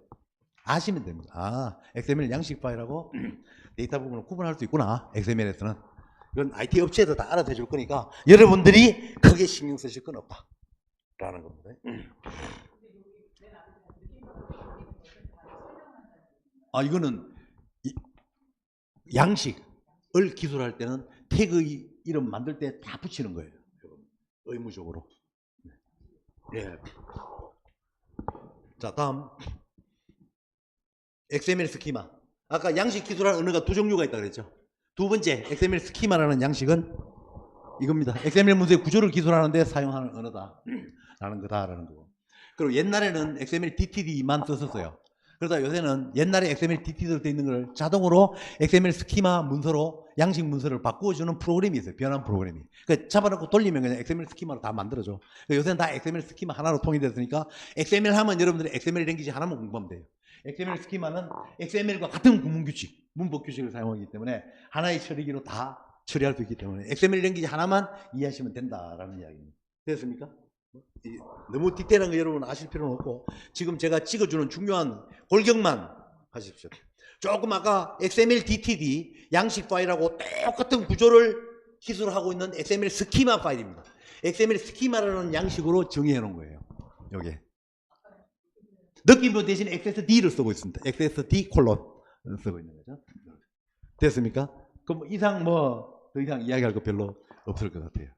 [SPEAKER 1] 아시면 됩니다. 아, XML 양식 파일하고 데이터 부분을 구분할 수 있구나. XML에서는. 이건 IT 업체에서 다 알아서 해줄 거니까 여러분들이 크게 신경 쓰실 건 없다. 라는 겁니다. 아, 이거는 양식을 기술할 때는 태그 이름 만들 때 다 붙이는 거예요. 의무적으로. 네. 자, 다음. XML 스키마. 아까 양식 기술하는 언어가 두 종류가 있다고 그랬죠. 두 번째, XML 스키마라는 양식은 이겁니다. XML 문서의 구조를 기술하는데 사용하는 언어다. 라는 거다라는 거고. 그리고 옛날에는 XML DTD만 썼었어요. 그러다 요새는 옛날에 XML DTD로 되어 있는 걸 자동으로 XML 스키마 문서로 양식 문서를 바꾸어주는 프로그램이 있어요. 변환 프로그램이. 그러니까 잡아놓고 돌리면 그냥 XML 스키마로 다 만들어줘. 그러니까 요새는 다 XML 스키마 하나로 통일됐으니까 XML 하면 여러분들이 XML 랭귀지 하나만 공부하면 돼요. XML 스키마는 XML과 같은 구문 규칙, 문법 규칙을 사용하기 때문에 하나의 처리기로 다 처리할 수 있기 때문에 XML 랭귀지 하나만 이해하시면 된다라는 이야기입니다. 됐습니까? 너무 디테일한 거 여러분 아실 필요는 없고 지금 제가 찍어주는 중요한 골격만 하십시오. 조금 아까 XML DTD 양식 파일하고 똑같은 구조를 기술하고 있는 XML 스키마 파일입니다. XML 스키마라는 양식으로 정의해 놓은 거예요. 여기 느낌표 대신 XSD를 쓰고 있습니다. XSD 콜론 쓰고 있는 거죠. 됐습니까? 그럼 이상 더 이상 이야기할 거 별로 없을 것 같아요.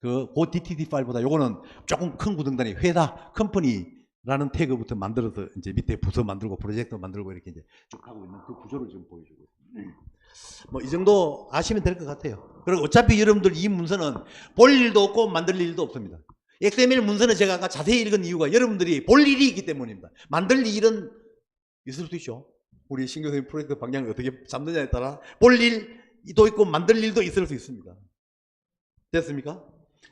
[SPEAKER 1] 그 DTD 파일보다 요거는 조금 큰 구성단위 회사 컴퍼니라는 태그부터 만들어서 이제 밑에 부서 만들고 프로젝트 만들고 이렇게 이제 쭉 하고 있는 그 구조를 지금 보여주고 있습니다. 뭐 이 정도 아시면 될 것 같아요. 그리고 어차피 여러분들 이 문서는 볼 일도 없고 만들 일도 없습니다. XML 문서는 제가 아까 자세히 읽은 이유가 여러분들이 볼 일이 있기 때문입니다. 만들 일은 있을 수 있죠. 우리 신 교수님 프로젝트 방향을 어떻게 잡느냐에 따라 볼 일도 있고 만들 일도 있을 수 있습니다. 됐습니까?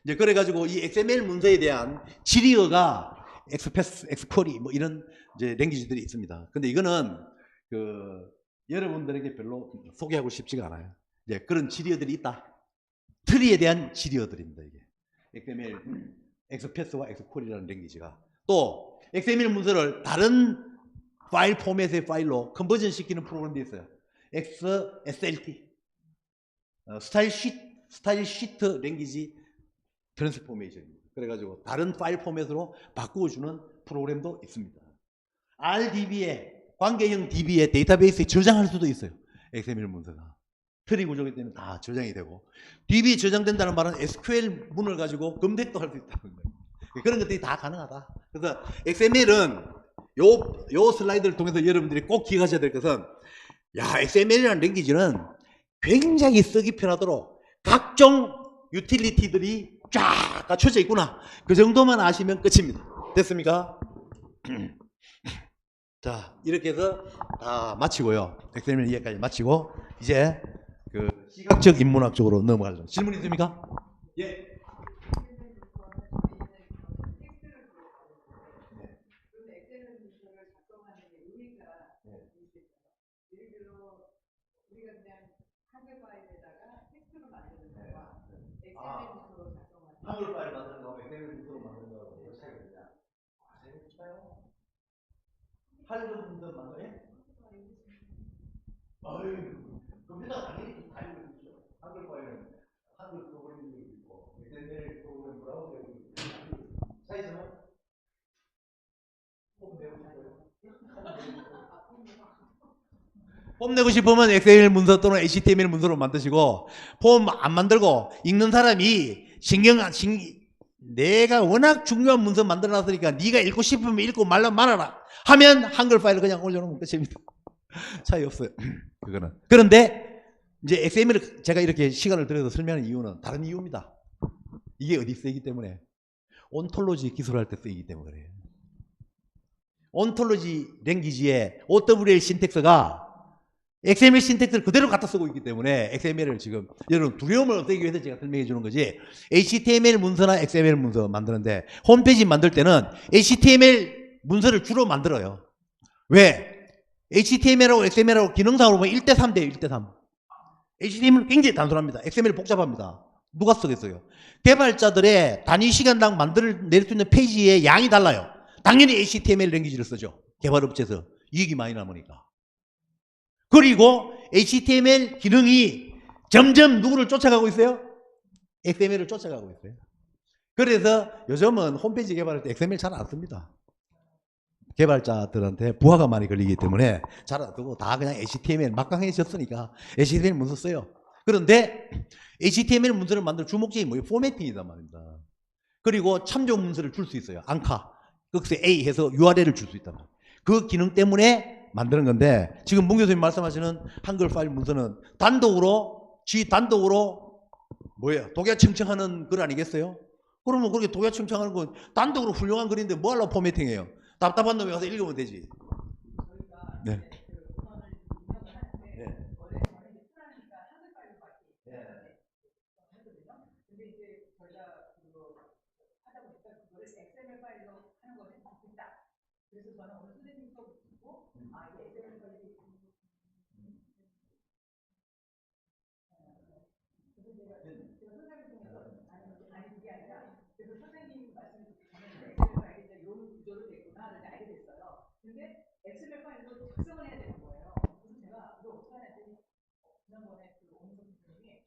[SPEAKER 1] 이제 그래가지고 이 XML 문서에 대한 지리어가 엑스패스, 엑스쿼리 뭐 이런 이제 랭귀지들이 있습니다. 근데 이거는 여러분들에게 별로 소개하고 싶지가 않아요. 이제 그런 지리어들이 있다. 트리에 대한 지리어들입니다. 이게 XML, 엑스패스와 엑스쿼리라는 랭귀지가 또 XML 문서를 다른 파일 포맷의 파일로 컨버전 시키는 프로그램도 있어요. XSLT, 스타일 시트 랭귀지 트랜스포메이션입니다. 그래가지고 다른 파일 포맷으로 바꾸어주는 프로그램도 있습니다. RDB에 관계형 DB에 데이터베이스에 저장할 수도 있어요. XML 문서가 트리 구조이기 때문에 다 저장이 되고 DB에 저장된다는 말은 SQL 문을 가지고 검색도 할 수 있다는 거예요. 그런 것들이 다 가능하다. 그래서 XML은 요 슬라이드를 통해서 여러분들이 꼭 기억하셔야 될 것은 XML이라는 랭귀지는 굉장히 쓰기 편하도록 각종 유틸리티들이 쫙 갖춰져 있구나. 그 정도만 아시면 끝입니다. 됐습니까? 자, 이렇게 해서 다 마치고요. XML 이해까지 마치고 이제 그 시각적 인문학 쪽으로 넘어가려고. 질문 있습니까? 예. 한글 파일 만드는 거하고 XML 문서로 만드는 거하고 뭐가 차이가 있냐? 재밌을까요? 한글 문서 만드네? 어휴. 한글 프로그램이 있고 SML 프로그램 브라우저가 있고 사이즈는 폼 내고 싶으면 XML 문서 또는 HTML 문서로 만드시고 폼 안 만들고 읽는 사람이 내가 워낙 중요한 문서 만들어놨으니까 네가 읽고 싶으면 읽고 말아라 하면 한글 파일을 그냥 올려놓으면 끝입니다. 차이 없어요. 그거는. 그런데 이제 XML을 제가 이렇게 시간을 들여서 설명하는 이유는 다른 이유입니다. 이게 어디 쓰이기 때문에 온톨로지 기술할 때 쓰이기 때문에 그래요. 온톨로지 랭귀지의 OWL 신텍스가 XML 신텍스를 그대로 갖다 쓰고 있기 때문에 XML을 지금 여러분 두려움을 없애기 위해서 제가 설명해 주는 거지 HTML 문서나 XML 문서 만드는데 홈페이지 만들 때는 HTML 문서를 주로 만들어요. 왜? HTML하고 XML하고 기능상으로 보면 1대3 돼요. 1대3. HTML은 굉장히 단순합니다. XML 복잡합니다. 누가 쓰겠어요? 개발자들의 단위 시간당 낼 수 있는 페이지의 양이 달라요. 당연히 HTML 랭귀지를 쓰죠. 개발업체에서 이익이 많이 남으니까. 그리고 HTML 기능이 점점 누구를 쫓아가고 있어요? XML을 쫓아가고 있어요. 그래서 요즘은 홈페이지 개발할 때 XML 잘 안 씁니다. 개발자들한테 부하가 많이 걸리기 때문에 잘 안 쓰고 다 그냥 HTML 막강해졌으니까 HTML 문서 써요. 그런데 HTML 문서를 만들 주목점이 뭐예요? 포매팅이단 말입니다. 그리고 참조 문서를 줄 수 있어요. 앙카, 거기서 A 해서 URL을 줄 수 있단 말이에요. 그 기능 때문에 만드는 건데 지금 문 교수님 말씀하시는 한글 파일 문서는 단독으로 뭐예요? 독야청청하는 글 아니겠어요? 그러면 그렇게 독야청청하는 건 단독으로 훌륭한 글인데 뭐 하려고 포매팅해요? 답답한 놈이 와서 읽으면 되지. 네.
[SPEAKER 2] 그래서 저는 오늘 선생님 수업 듣고 이게 SML 파일이 제가 선생님 통해서 아니 그게 아니라 그래서 선생님 말씀을 듣고 저는 XML 파일이 이런 구조로 됐구나를 알게 됐어요. 근데 XML 파일로 작성을 해야 되는 거예요. 그래서 제가 이거 어떻게 하냐 했더니 지난번에 그 오은석 선생님이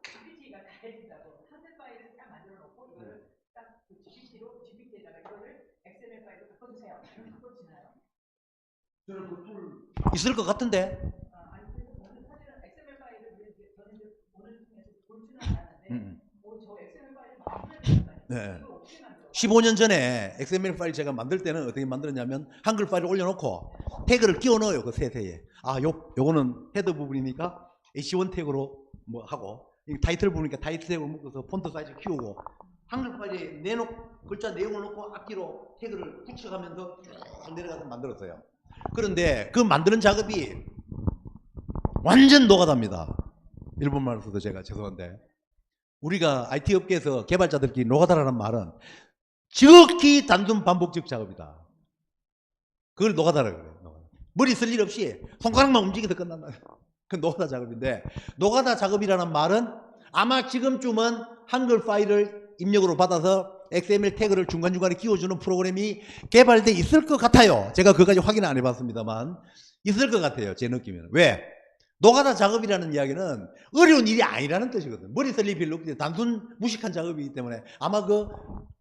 [SPEAKER 2] GPT가 다 해준다고 한글 파일을 딱 만들어 놓고 이거를 딱 그 GPT에다가 이거를 XML 파일로 바꿔주세요. 이런 바꿔주나요?
[SPEAKER 1] 저는 그 툴 있을 것 같은데.
[SPEAKER 2] 아니 그래서 저는 사실은 XML 파일을 저는 이제 오늘 통해서 볼지는 않았는데 저 XML 파일을 만들어야 된다니까.
[SPEAKER 1] 네.
[SPEAKER 2] 이걸 어떻게 만들어?
[SPEAKER 1] 15년 전에 XML 파일 제가 만들 때는 어떻게 만들었냐면 한글 파일을 올려놓고 태그를 끼워 넣어요. 그 세세에. 요거는 헤더 부분이니까 H1 태그로 뭐 하고 타이틀 부분이니까 타이틀 태그로 묶어서 폰트 사이즈 키우고 한글 파일에 글자 내용을 넣고 앞뒤로 태그를 붙여가면서 쭉 내려가서 만들었어요. 그런데 그 만드는 작업이 완전 노가다입니다. 일본말로 써도 제가 죄송한데 우리가 IT 업계에서 개발자들끼리 노가다라는 말은 지극히 단순 반복적 작업이다. 그걸 노가다라고 그래요. 머리 쓸 일 없이 손가락만 움직여서 끝난다. 그 노가다 작업인데 노가다 작업이라는 말은 아마 지금쯤은 한글 파일을 입력으로 받아서 XML 태그를 중간중간에 끼워주는 프로그램이 개발돼 있을 것 같아요. 제가 그까지 확인은 안 해봤습니다만 있을 것 같아요. 제 느낌에는. 왜? 노가다 작업이라는 이야기는 어려운 일이 아니라는 뜻이거든요. 머리 쓸 일이 별로 없기 때문에 단순 무식한 작업이기 때문에 아마 그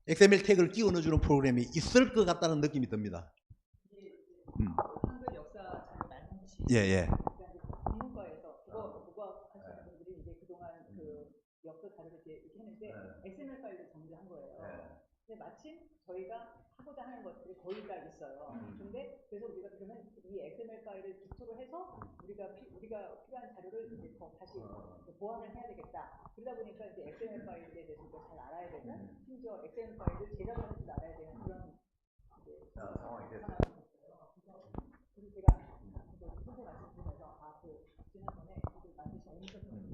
[SPEAKER 1] XML 태그를 끼워 넣어주는 프로그램이 있을 것 같다는 느낌이 듭니다.
[SPEAKER 2] 한글 역사 자료 만성치.
[SPEAKER 1] 예.
[SPEAKER 2] 국문과에서 국어 하시는 분들이 이제 그동안 그 역사 자료를 이렇게 했는데 XML 파일로 정리한 거예요. 근데 마침 저희가 하고자 하는 것들이 거의 다 있어요. 근데 그래서 우리가 그러면 이 XML 파일을 기초로 해서 우리가 필요한 자료를 이제 더 다시 보완을 해야 되겠다. 그러다 보니까 이제 XML 파일에 대해서 잘 알아야 되는, 심지어 XML 파일을 제작을 할 줄 알아야 되는 그런 상황이 됐어요. 그래서 제가 선생님 말씀 들으면서 지난번에 만드신 오미터 선생님이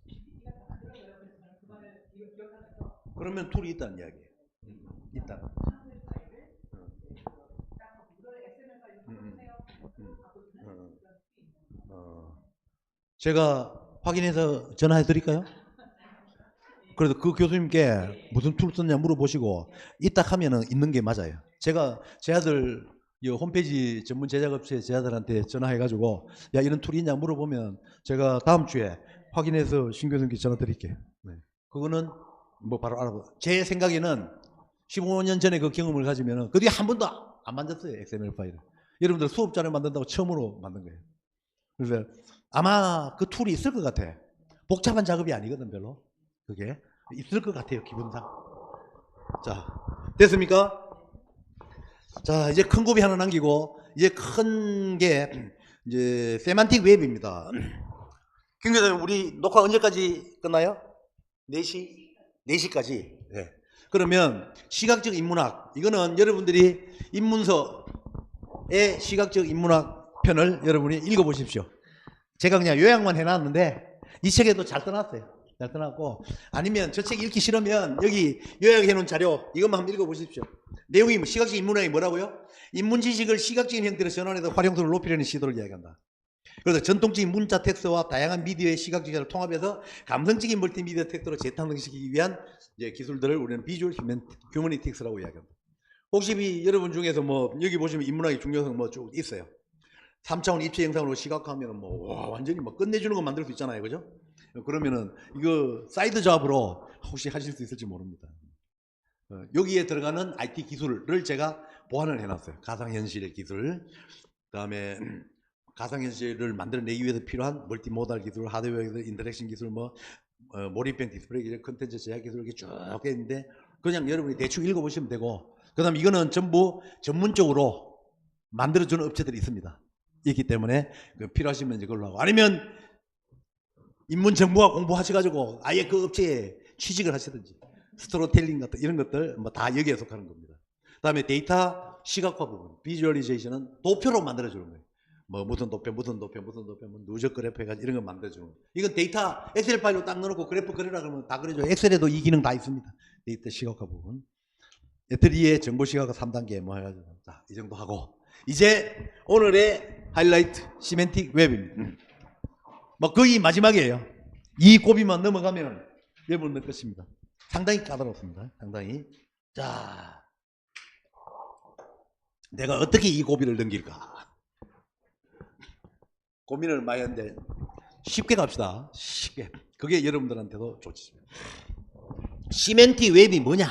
[SPEAKER 2] GPT가 다 만들어져요. 그래서 저는 그 말을 기억하면서
[SPEAKER 1] 그러면 툴이 있다는 이야기예요. 있다.
[SPEAKER 2] 한글 파일을 딱 이걸 XML 파일로 바꿔주세요. 바꿔주는 그런 툴이 있는 거예요.
[SPEAKER 1] 제가 확인해서 전화해 드릴까요? 그래서 그 교수님께 무슨 툴 썼냐 물어보시고 있다 하면은 있는 게 맞아요. 제가 제 아들 홈페이지 전문 제작업체 제 아들한테 전화해가지고 야 이런 툴이 있냐 물어보면 제가 다음 주에 확인해서 신 교수님께 전화 드릴게요. 네. 그거는 뭐 바로 알아보. 제 생각에는 15년 전에 그 경험을 가지면은 그 뒤에 한 번도 안 만졌어요. XML 파일을. 여러분들 수업 자료 만든다고 처음으로 만든 거예요. 그래서 아마 그 툴이 있을 것 같아. 복잡한 작업이 아니거든 별로. 그게 있을 것 같아요 기본상. 자, 됐습니까? 자, 이제 큰 고비 하나 남기고 이제 큰 게 이제 세만틱 웹입니다. 김 교수님, 우리 녹화 언제까지 끝나요? 4시? 4시까지. 네. 그러면 시각적 인문학, 이거는 여러분들이 인문서의 시각적 인문학 편을 여러분이 읽어보십시오. 제가 그냥 요약만 해놨는데 이 책에도 잘 떠났어요. 잘 떠났고, 아니면 저 책 읽기 싫으면 여기 요약해놓은 자료 이것만 한번 읽어보십시오. 내용이 뭐 시각적 인문학이 뭐라고요? 인문 지식을 시각적인 형태로 전환해서 활용도를 높이려는 시도를 이야기한다. 그래서 전통적인 문자 텍스트와 다양한 미디어의 시각적을 통합해서 감성적인 멀티미디어 텍스트로 재탄생시키기 위한 이제 기술들을 우리는 비주얼 휴머니틱스라고 이야기합니다. 혹시 여러분 중에서 뭐 여기 보시면 인문학의 중요성 뭐 쭉 있어요. 3차원 입체 영상으로 시각화하면 뭐 와, 완전히 뭐 끝내주는 거 만들 수 있잖아요, 그죠? 그러면은 이거 사이드 잡으로 혹시 하실 수 있을지 모릅니다. 여기에 들어가는 IT 기술을 제가 보완을 해놨어요. 가상현실의 기술, 그다음에 가상현실을 만들어내기 위해서 필요한 멀티모달 기술, 하드웨어 기술, 인터랙션 기술, 뭐 몰입형 디스플레이 기술, 컨텐츠 제작 기술 이렇게 쭉 있는데 그냥 여러분이 대충 읽어보시면 되고, 그다음 이거는 전부 전문적으로 만들어주는 업체들이 있습니다. 있기 때문에 필요하시면 이걸로 하고, 아니면 인문정보학 공부하셔가지고 아예 그 업체에 취직을 하시든지, 스토리텔링 같은 이런 것들 뭐 다 여기에 속하는 겁니다. 그다음에 데이터 시각화 부분, 비주얼리제이션은 도표로 만들어주는 거예요. 뭐 무슨 도표, 뭐 누적 그래프 해가지고 이런 거 만들어주는 거예요. 이건 데이터 엑셀 파일로 딱 넣어놓고 그래프 그리라 그러면 다 그려줘요. 엑셀에도 이 기능 다 있습니다. 데이터 시각화 부분. 애트리에 정보 시각화 3단계 뭐 해가지고 자, 이 정도 하고, 이제 오늘의 하이라이트 시멘틱 웹입니다. 뭐 거의 마지막이에요. 이 고비만 넘어가면 여러분 될 것입니다. 상당히 까다롭습니다. 상당히. 자, 내가 어떻게 이 고비를 넘길까? 고민을 많이 했는데 쉽게 갑시다. 쉽게. 그게 여러분들한테도 좋지. 시멘틱 웹이 뭐냐?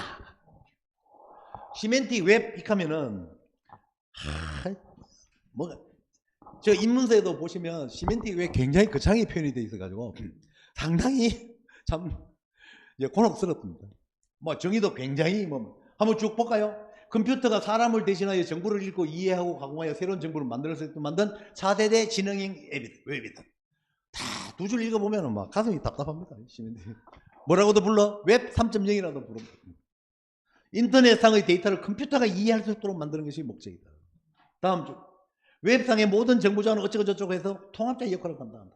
[SPEAKER 1] 시멘틱 웹 익하면은 저 인문서에도 보시면 시멘틱 웹 굉장히 거창하게 표현이 되어 있어가지고 상당히 참 곤혹스럽습니다. 뭐 정의도 굉장히 뭐 한번 쭉 볼까요? 컴퓨터가 사람을 대신하여 정보를 읽고 이해하고 가공하여 새로운 정보를 만들어서 만든 4세대 지능형 웹이다. 다 두 줄 읽어보면 막 가슴이 답답합니다. 뭐라고도 불러? 웹 3.0이라도 부릅니다. 인터넷상의 데이터를 컴퓨터가 이해할 수 있도록 만드는 것이 목적이다. 다음 주. 웹상의 모든 정보자원은 어쩌고저쩌고 해서 통합자 역할을 감당한다.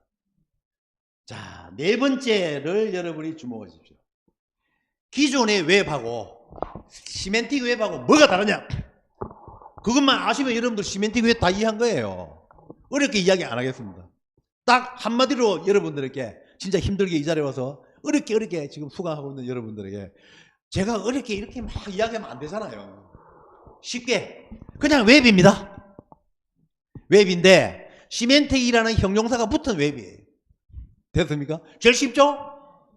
[SPEAKER 1] 자, 네 번째를 여러분이 주목하십시오. 기존의 웹하고 시멘틱 웹하고 뭐가 다르냐? 그것만 아시면 여러분들 시멘틱 웹 다 이해한 거예요. 어렵게 이야기 안 하겠습니다. 딱 한마디로 여러분들에게 진짜 힘들게 이 자리에 와서 어렵게 지금 수강하고 있는 여러분들에게 제가 어렵게 이렇게 막 이야기하면 안 되잖아요. 쉽게 그냥 웹입니다. 웹인데 시멘틱이라는 형용사가 붙은 웹이에요. 됐습니까? 제일 쉽죠?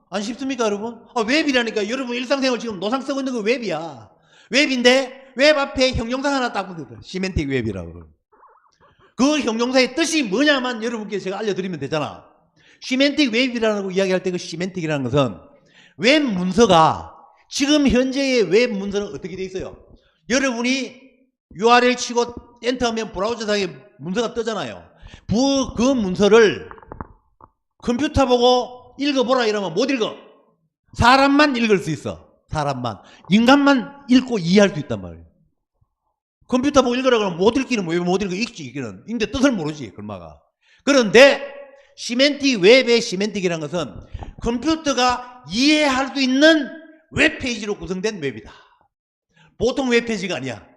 [SPEAKER 1] 안 쉽습니까 여러분? 웹이라니까 여러분 일상생활 지금 노상 쓰고 있는 거 웹이야. 웹인데 웹 앞에 형용사 하나 딱 붙어요. 시멘틱 웹이라고. 그 형용사의 뜻이 뭐냐만 여러분께 제가 알려드리면 되잖아. 시멘틱 웹이라고 이야기할 때 그 시멘틱이라는 것은 웹 문서가 지금 현재의 웹 문서는 어떻게 돼 있어요? 여러분이 URL 치고 엔터하면 브라우저상에 문서가 뜨잖아요. 그 문서를 컴퓨터 보고 읽어보라 이러면 못 읽어. 사람만 읽을 수 있어. 사람만. 인간만 읽고 이해할 수 있단 말이에요. 컴퓨터 보고 읽으라 그러면 못 읽기는 왜 못 읽어? 읽지 읽기는. 근데 뜻을 모르지 글마가. 그런데 시멘틱 웹의 시멘틱이라는 것은 컴퓨터가 이해할 수 있는 웹페이지로 구성된 웹이다. 보통 웹페이지가 아니야.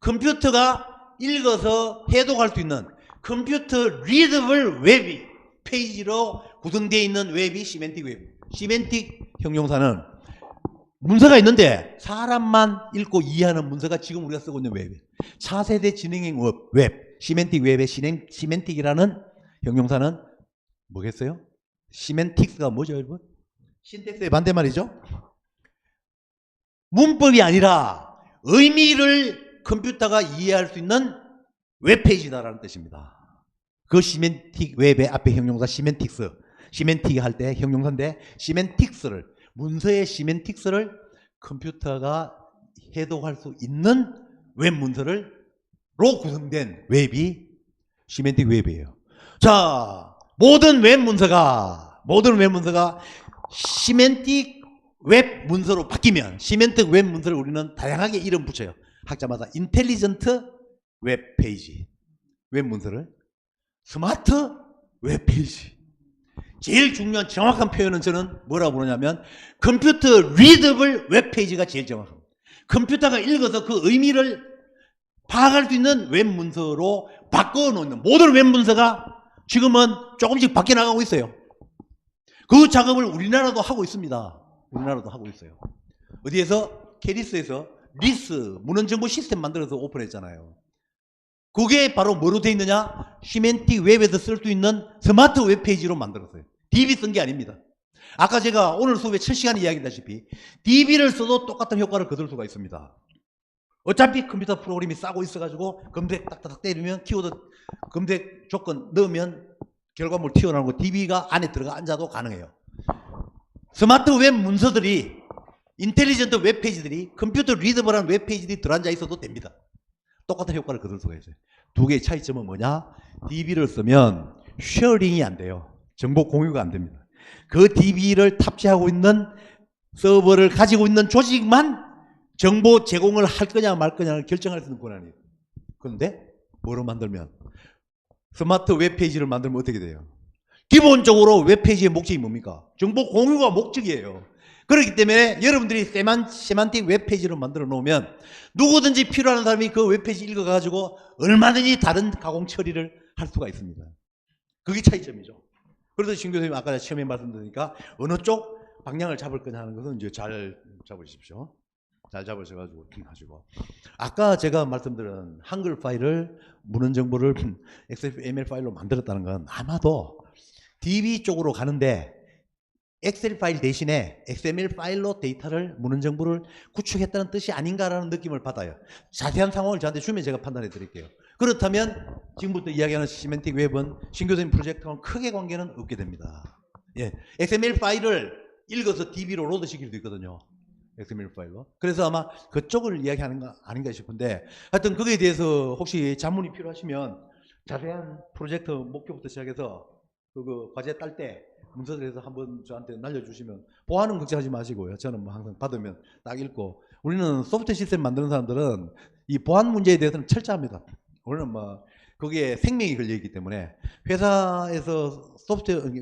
[SPEAKER 1] 컴퓨터가 읽어서 해독할 수 있는 컴퓨터 리더블 웹이 페이지로 구성되어 있는 웹이 시멘틱 웹. 시멘틱 형용사는 문서가 있는데 사람만 읽고 이해하는 문서가 지금 우리가 쓰고 있는 웹이에요. 4세대 지능형 웹. 시멘틱 웹의 시멘틱이라는 형용사는 뭐겠어요? 시멘틱스가 뭐죠, 여러분? 신텍스의 반대말이죠. 문법이 아니라 의미를 컴퓨터가 이해할 수 있는 웹페이지다라는 뜻입니다. 그 시멘틱 웹의 앞에 형용사 시멘틱스, 시멘틱 할 때 형용사인데 시멘틱스를, 문서의 시멘틱스를 컴퓨터가 해독할 수 있는 웹 문서로 구성된 웹이 시멘틱 웹이에요. 자, 모든 웹 문서가 시멘틱 웹 문서로 바뀌면 시멘틱 웹 문서를 우리는 다양하게 이름 붙여요. 학자마다 인텔리전트 웹 페이지, 웹 문서를 스마트 웹 페이지. 제일 중요한 정확한 표현은 저는 뭐라고 부르냐면 컴퓨터 리더블 웹 페이지가 제일 정확합니다. 컴퓨터가 읽어서 그 의미를 파악할 수 있는 웹 문서로 바꿔 놓는 모든 웹 문서가 지금은 조금씩 바뀌어 나가고 있어요. 그 작업을 우리나라도 하고 있습니다. 우리나라도 하고 있어요. 어디에서? 캐리스에서 리스 문헌정보 시스템 만들어서 오픈했잖아요. 그게 바로 뭐로 되어 있느냐? 시멘틱 웹에서 쓸 수 있는 스마트 웹페이지로 만들었어요. DB 쓴 게 아닙니다. 아까 제가 오늘 수업에 7시간에 이야기했다시피 DB를 써도 똑같은 효과를 거둘 수가 있습니다. 어차피 컴퓨터 프로그램이 싸고 있어가지고 검색 딱딱딱 때리면 키워드 검색 조건 넣으면 결과물 튀어나오고 DB가 안에 들어가 앉아도 가능해요. 스마트 웹 문서들이 인텔리전트 웹페이지들이 컴퓨터 리더블한 웹페이지들이 들어앉아 있어도 됩니다. 똑같은 효과를 거둘 수가 있어요. 두 개의 차이점은 뭐냐? DB를 쓰면 쉐어링이 안 돼요. 정보 공유가 안 됩니다. 그 DB를 탑재하고 있는 서버를 가지고 있는 조직만 정보 제공을 할 거냐 말 거냐를 결정할 수 있는 권한이에요. 그런데 뭐로 만들면? 스마트 웹페이지를 만들면 어떻게 돼요? 기본적으로 웹페이지의 목적이 뭡니까? 정보 공유가 목적이에요. 그렇기 때문에 여러분들이 세만틱 웹페이지를 만들어 놓으면 누구든지 필요한 사람이 그 웹페이지 읽어가지고 얼마든지 다른 가공 처리를 할 수가 있습니다. 그게 차이점이죠. 그래서 신 교수님 아까 처음에 말씀드리니까 어느 쪽 방향을 잡을 거냐 하는 것은 이제 잘 잡으십시오. 잘 잡으셔가지고 하시고, 아까 제가 말씀드린 한글 파일을 문헌 정보를 XML 파일로 만들었다는 건 아마도 DB 쪽으로 가는데 엑셀 파일 대신에 XML 파일로 데이터를 문헌 정보를 구축했다는 뜻이 아닌가라는 느낌을 받아요. 자세한 상황을 저한테 주면 제가 판단해 드릴게요. 그렇다면 지금부터 이야기하는 시멘틱 웹은 신 교수님 프로젝트와는 크게 관계는 없게 됩니다. 예, XML 파일을 읽어서 DB로 로드 시킬 수 있거든요. XML 파일로. 그래서 아마 그쪽을 이야기하는 거 아닌가 싶은데, 하여튼 거기에 대해서 혹시 자문이 필요하시면 자세한 프로젝트 목표부터 시작해서 그 과제 딸 때 문서들에서 한번 저한테 날려주시면, 보안은 걱정하지 마시고요. 저는 뭐 항상 받으면 딱 읽고, 우리는 소프트 시스템 만드는 사람들은 이 보안 문제에 대해서는 철저합니다. 우리는 뭐 거기에 생명이 걸려있기 때문에 회사에서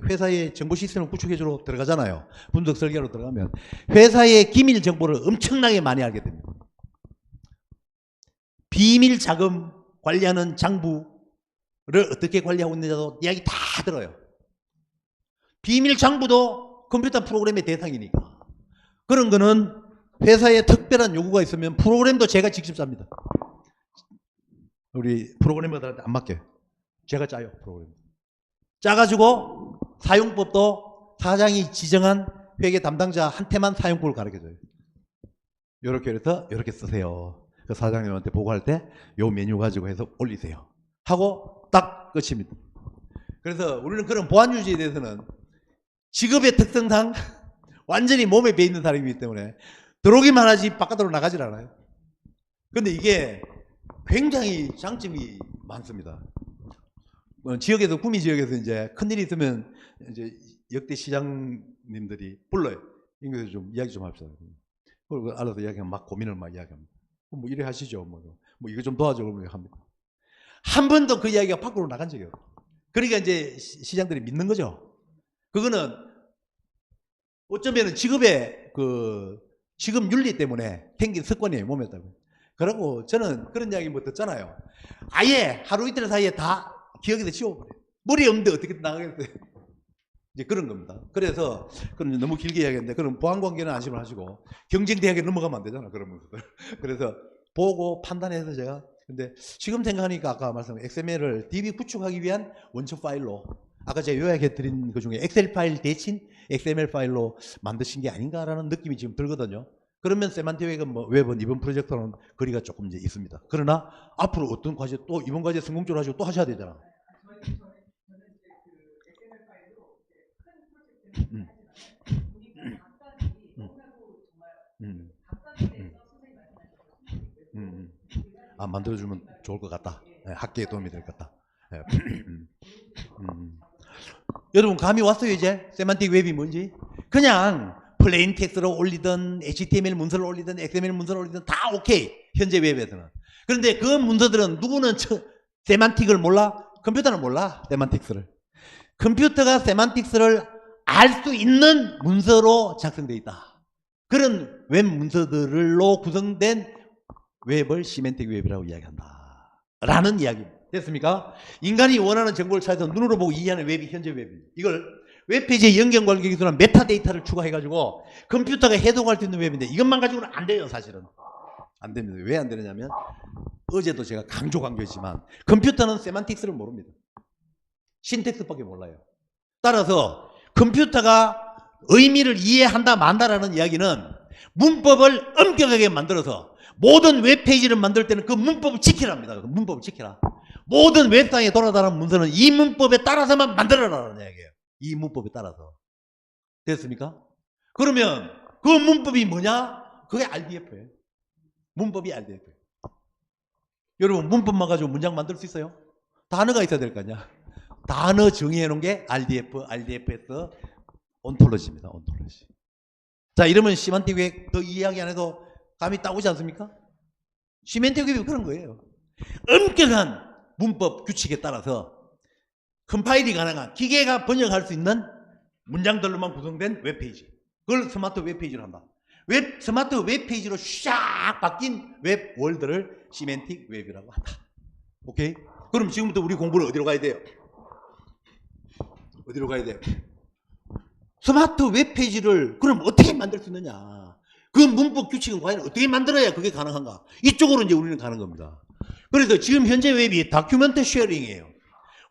[SPEAKER 1] 회사의 정보 시스템을 구축해주러 들어가잖아요. 분석 설계로 들어가면 회사의 기밀 정보를 엄청나게 많이 알게 됩니다. 비밀 자금 관리하는 장부를 어떻게 관리하고 있느냐도 이야기 다 들어요. 비밀 장부도 컴퓨터 프로그램의 대상이니까. 그런 거는 회사에 특별한 요구가 있으면 프로그램도 제가 직접 짭니다. 우리 프로그래머들한테 안 맡겨요. 제가 짜요, 프로그램. 짜가지고 사용법도 사장이 지정한 회계 담당자한테만 사용법을 가르쳐줘요. 요렇게 해서 요렇게 쓰세요. 그 사장님한테 보고할 때 요 메뉴 가지고 해서 올리세요. 하고 딱 끝입니다. 그래서 우리는 그런 보안 유지에 대해서는 직업의 특성상 완전히 몸에 배있는 사람이기 때문에 들어오기만 하지 바깥으로 나가질 않아요. 근데 이게 굉장히 장점이 많습니다. 지역에서, 구미 지역에서 이제 큰일이 있으면 이제 역대 시장님들이 불러요. 이거에서 좀 이야기 좀 합시다. 그리고 알아서 이야기하면 막 고민을 막 이야기합니다. 뭐 이래 하시죠. 뭐 이거 좀 도와줘. 그러면 합니다. 한 번도 그 이야기가 밖으로 나간 적이 없어요. 그러니까 이제 시장들이 믿는 거죠. 그거는 어쩌면 직업의 직업 윤리 때문에 생긴 습관이에요, 몸에 따라. 그러고 저는 그런 이야기 뭐 듣잖아요. 아예 하루 이틀 사이에 다 기억에서 지워버려요. 머리 없는데 어떻게 나가겠어요. 이제 그런 겁니다. 그래서 그럼 너무 길게 이야기했는데, 그럼 보안관계는 안심을 하시고 경쟁대학에 넘어가면 안 되잖아, 그런 것들. 그래서 보고 판단해서 제가, 근데 지금 생각하니까 아까 말씀드린 XML을 DB 구축하기 위한 원초 파일로 아까 제가 요약해드린 그 중에 엑셀 파일 대신 XML 파일로 만드신 게 아닌가라는 느낌이 지금 들거든요. 그러면 세만틱 웹은 이번 프로젝트는 거리가 조금 이제 있습니다. 그러나 앞으로 어떤 과제 또 이번 과제 성공적으로 하시고 또 하셔야 되잖아. 아, 만들어주면 좋을 것 같다. 네, 학계에 도움이 될 것 같다. 네. 여러분 감이 왔어요 이제? 세만틱 웹이 뭔지? 그냥 플레인 텍스트로 올리든 HTML 문서를 올리든 XML 문서를 올리든 다 오케이. 현재 웹에서는. 그런데 그 문서들은 누구는 세만틱을 몰라? 컴퓨터는 몰라. 세만틱스를. 컴퓨터가 세만틱스를 알 수 있는 문서로 작성되어 있다. 그런 웹 문서들로 구성된 웹을 시멘틱 웹이라고 이야기한다. 라는 이야기입니다. 됐습니까? 인간이 원하는 정보를 찾아서 눈으로 보고 이해하는 웹이 현재 웹입니다. 이걸 웹페이지에 연결관계 기술한 메타데이터를 추가해가지고 컴퓨터가 해독할 수 있는 웹인데 이것만 가지고는 안 돼요, 사실은. 안 됩니다. 왜 안 되느냐면 어제도 제가 강조했지만 컴퓨터는 세만틱스를 모릅니다. 신텍스밖에 몰라요. 따라서 컴퓨터가 의미를 이해한다 만다라는 이야기는 문법을 엄격하게 만들어서 모든 웹페이지를 만들 때는 그 문법을 지키랍니다. 그 문법을 지키라. 모든 웹상에 돌아다니는 문서는 이 문법에 따라서만 만들어라는 이야기예요. 이 문법에 따라서. 됐습니까? 그러면 그 문법이 뭐냐? 그게 RDF예요. 문법이 RDF예요. 여러분 문법만 가지고 문장 만들 수 있어요? 단어가 있어야 될 거 아니야. 단어 정의해 놓은 게 RDF에서 온톨로지입니다. 온톨로지. 자, 이러면 시멘틱 웹 더 이야기 안 해도 감이 딱 오지 않습니까? 시멘틱 웹이 그런 거예요. 엄격한 문법 규칙에 따라서 컴파일이 가능한 기계가 번역할 수 있는 문장들로만 구성된 웹페이지. 그걸 스마트 웹페이지로 한다. 스마트 웹페이지로 샥 바뀐 웹 월드를 시멘틱 웹이라고 한다. 오케이? 그럼 지금부터 우리 공부는 어디로 가야 돼요? 어디로 가야 돼요? 스마트 웹페이지를 그럼 어떻게 만들 수 있느냐? 그 문법 규칙은 과연 어떻게 만들어야 그게 가능한가? 이쪽으로 이제 우리는 가는 겁니다. 그래서 지금 현재 웹이 다큐멘트 쉐어링이에요.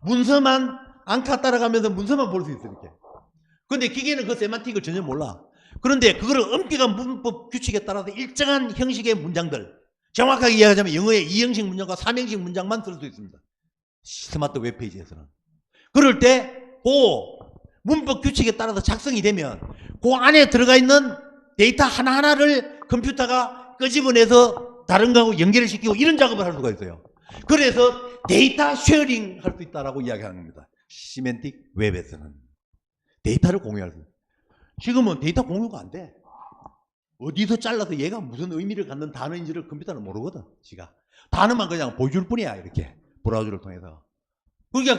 [SPEAKER 1] 문서만 앙카 따라가면서 문서만 볼 수 있어요. 이렇게. 근데 기계는 그 세만틱을 전혀 몰라. 그런데 그거를 엄격한 문법 규칙에 따라서 일정한 형식의 문장들, 정확하게 이야기하자면 영어의 2형식 문장과 3형식 문장만 쓸 수 있습니다. 스마트 웹페이지에서는. 그럴 때 그 문법 규칙에 따라서 작성이 되면 그 안에 들어가 있는 데이터 하나하나를 컴퓨터가 끄집어내서 다른 거하고 연결을 시키고 이런 작업을 할 수가 있어요. 그래서 데이터 쉐어링 할 수 있다라고 이야기하는 겁니다. 시멘틱 웹에서는. 데이터를 공유할 수 있어요. 지금은 데이터 공유가 안 돼. 어디서 잘라서 얘가 무슨 의미를 갖는 단어인지를 컴퓨터는 모르거든. 지가. 단어만 그냥 보여줄 뿐이야. 이렇게. 브라우저를 통해서. 그러니까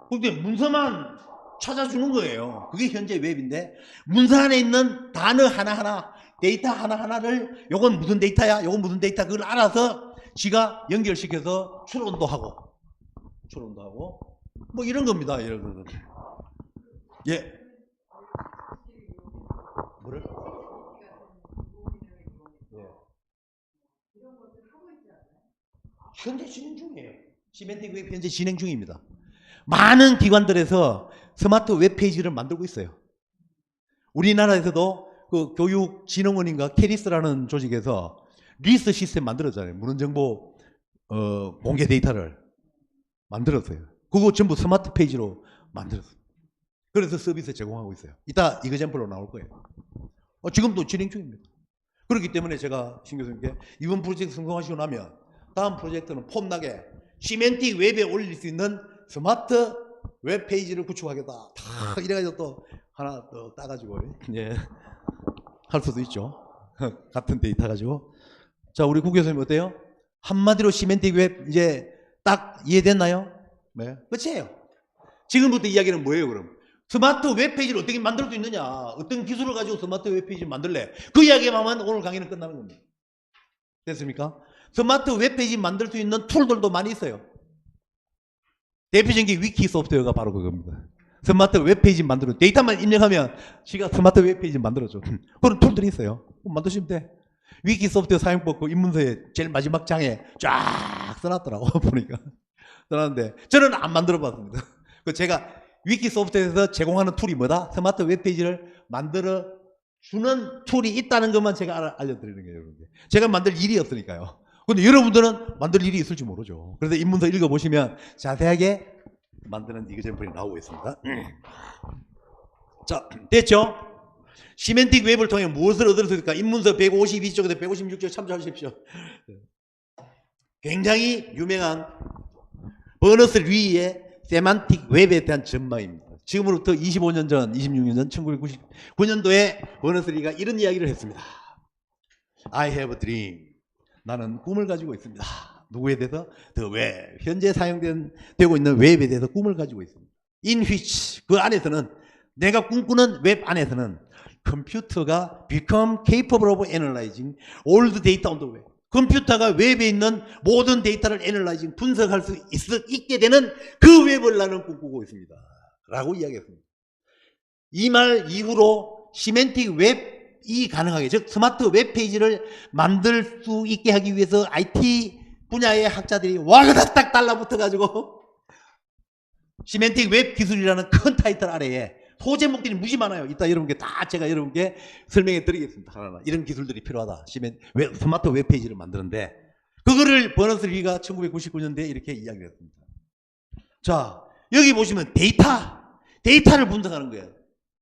[SPEAKER 1] 그게 문서만 찾아주는 거예요. 그게 현재 웹인데 문서 안에 있는 단어 하나하나 데이터 하나하나를 요건 무슨 데이터야 요건 무슨 데이터 그걸 알아서 지가 연결시켜서 추론도 하고 뭐 이런 겁니다. 이런 거. 예. 뭐를? 예. 현재 진행 중이에요. 시멘틱 웹 현재 진행 중입니다. 많은 기관들에서 스마트 웹페이지를 만들고 있어요. 우리나라에서도 그 교육진흥원인가 캐리스라는 조직에서 리스 시스템 만들었잖아요. 문헌정보 공개 데이터를 만들었어요. 그거 전부 스마트 페이지로 만들었어요. 그래서 서비스 제공하고 있어요. 이따 이거잼플로 나올 거예요. 지금도 진행 중입니다. 그렇기 때문에 제가 신 교수님께 이번 프로젝트 성공하시고 나면 다음 프로젝트는 폼나게 시멘틱 웹에 올릴 수 있는 스마트 웹페이지를 구축하겠다. 다 이래가지고 또 하나 더 따가지고 예, 할 수도 있죠. 같은 데이터 가지고. 자, 우리 구 교수님 어때요? 한마디로 시멘틱 웹 이제 딱 이해됐나요? 네, 끝이에요. 지금부터 이야기는 뭐예요, 그럼? 스마트 웹페이지를 어떻게 만들 수 있느냐? 어떤 기술을 가지고 스마트 웹페이지를 만들래? 그 이야기만 하면 오늘 강의는 끝나는 겁니다. 됐습니까? 스마트 웹페이지 만들 수 있는 툴들도 많이 있어요. 대표적인 게 위키 소프트웨어가 바로 그겁니다. 스마트 웹페이지 만들어 데이터만 입력하면 지가 스마트 웹페이지 만들어줘. 그런 툴들이 있어요. 만드시면 돼. 위키 소프트웨어 사용법 그 입문서에 제일 마지막 장에 쫙 써놨더라고 보니까 써놨는데 저는 안 만들어 봤습니다. 그 제가 위키소프트에서 제공하는 툴이 뭐다? 스마트 웹페이지를 만들어 주는 툴이 있다는 것만 제가 알려드리는 거예요. 여러분들. 제가 만들 일이 없으니까요. 근데 여러분들은 만들 일이 있을지 모르죠. 그래서 입문서 읽어보시면 자세하게 만드는 이그젠플이 나오고 있습니다. 자, 됐죠? 시멘틱 웹을 통해 무엇을 얻을 수 있을까? 입문서 152쪽에서 156쪽 참조하십시오. 굉장히 유명한 버너스 리의 세만틱 웹에 대한 전망입니다. 지금으로부터 25년 전, 26년 전, 1999년도에 버너스 리가 이런 이야기를 했습니다. I have a dream. 나는 꿈을 가지고 있습니다. 누구에 대해서? The web. 현재 되고 있는 웹에 대해서 꿈을 가지고 있습니다. In which, 그 안에서는, 내가 꿈꾸는 웹 안에서는 컴퓨터가 become capable of analyzing all the data on the web. 컴퓨터가 웹에 있는 모든 데이터를 애널라이징, 분석할 수 있게 되는 그 웹을 나는 꿈꾸고 있습니다. 라고 이야기했습니다. 이 말 이후로 시멘틱 웹이 가능하게, 즉 스마트 웹페이지를 만들 수 있게 하기 위해서 IT 분야의 학자들이 와그닥 달라붙어가지고 시멘틱 웹 기술이라는 큰 타이틀 아래에 소제목들이 무지 많아요. 이따 여러분께 다 제가 여러분께 설명해 드리겠습니다. 하나하나. 이런 기술들이 필요하다. 스마트 웹페이지를 만드는데 그거를 버너스 리가 1999년대에 이렇게 이야기를 했습니다. 자, 여기 보시면 데이터를 분석하는 거예요.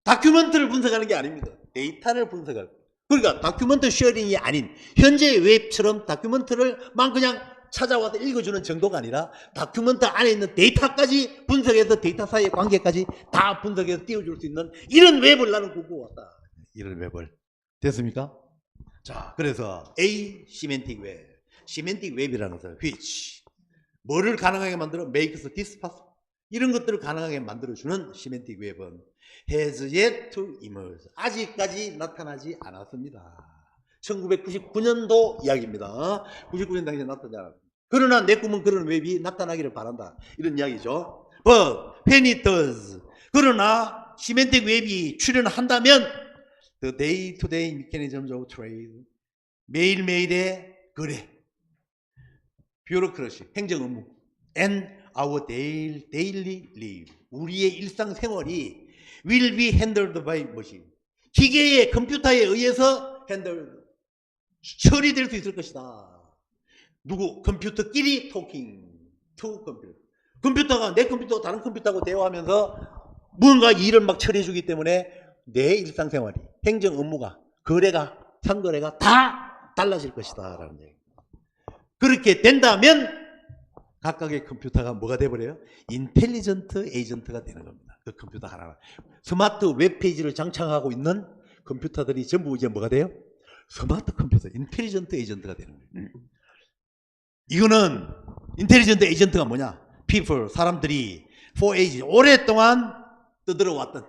[SPEAKER 1] 다큐멘트를 분석하는 게 아닙니다. 데이터를 분석할 거예요. 그러니까 다큐멘트 쉐어링이 아닌 현재 웹처럼 다큐멘트를만 그냥 찾아와서 읽어주는 정도가 아니라 다큐멘트 안에 있는 데이터까지 분석해서 데이터 사이의 관계까지 다 분석해서 띄워줄 수 있는 이런 웹을 나는 꿈꿔왔다. 이런 웹을. 됐습니까? 자, 그래서 A, 시멘틱 웹. 시멘틱 웹이라는 것은 which. 뭐를 가능하게 만들어? makes this possible. 이런 것들을 가능하게 만들어주는 시멘틱 웹은 has yet to emerge. 아직까지 나타나지 않았습니다. 1999년도 이야기입니다. 99년 당시에 나타나지 않았습니다. 그러나 내 꿈은 그런 웹이 나타나기를 바란다. 이런 이야기죠. But when it does. 그러나 시멘틱 웹이 출현한다면 the day-to-day mechanisms of trade. 매일매일의 거래. 뷰로크러시, 행정 업무. And our daily life. 우리의 일상생활이 will be handled by machine. 기계의 컴퓨터에 의해서 처리될 수 있을 것이다. 누구? 컴퓨터끼리 토킹. to 컴퓨터. 컴퓨터가 내 컴퓨터가 다른 컴퓨터하고 대화하면서 뭔가 일을 막 처리해 주기 때문에 내 일상생활이, 행정 업무가, 거래가, 상거래가 다 달라질 것이다. 라는 얘기. 그렇게 된다면 각각의 컴퓨터가 뭐가 돼버려요? 인텔리전트 에이전트가 되는 겁니다. 그 컴퓨터 하나. 스마트 웹페이지를 장착하고 있는 컴퓨터들이 전부 이제 뭐가 돼요? 스마트 컴퓨터, 인텔리전트 에이전트가 되는 거예요. 이거는 인텔리전트 에이전트가 뭐냐? people, 사람들이 for ages, 오랫동안 떠들어왔던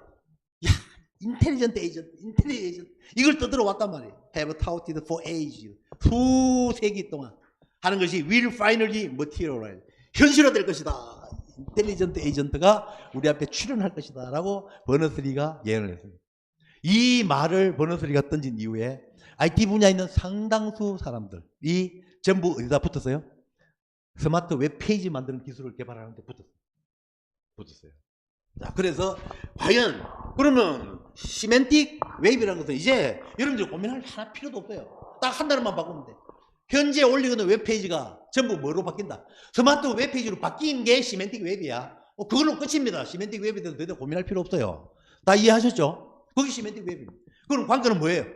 [SPEAKER 1] 인텔리전트 에이전트, 이걸 떠들어왔단 말이에요. have touted for ages, 수세기 동안 하는 것이 will finally materialize, 현실화될 것이다. 인텔리전트 에이전트가 우리 앞에 출현할 것이다 라고 버너스 리가 예언을 했습니다. 이 말을 버너스 리가 던진 이후에 IT 분야에 있는 상당수 사람들이 전부 어디다 붙었어요? 스마트 웹페이지 만드는 기술을 개발하는 데 붙었어요. 자, 그래서 과연 그러면 시멘틱 웹이라는 것은 이제 여러분들 고민할 하나 필요도 없어요. 딱 한 단어만 바꾸면 돼. 현재 올리는 웹페이지가 전부 뭐로 바뀐다? 스마트 웹페이지로 바뀐 게 시멘틱 웹이야. 그걸로 끝입니다. 시멘틱 웹에 대해서 더 고민할 필요 없어요. 다 이해하셨죠? 그게 시멘틱 웹입니다. 그럼 관건은 뭐예요?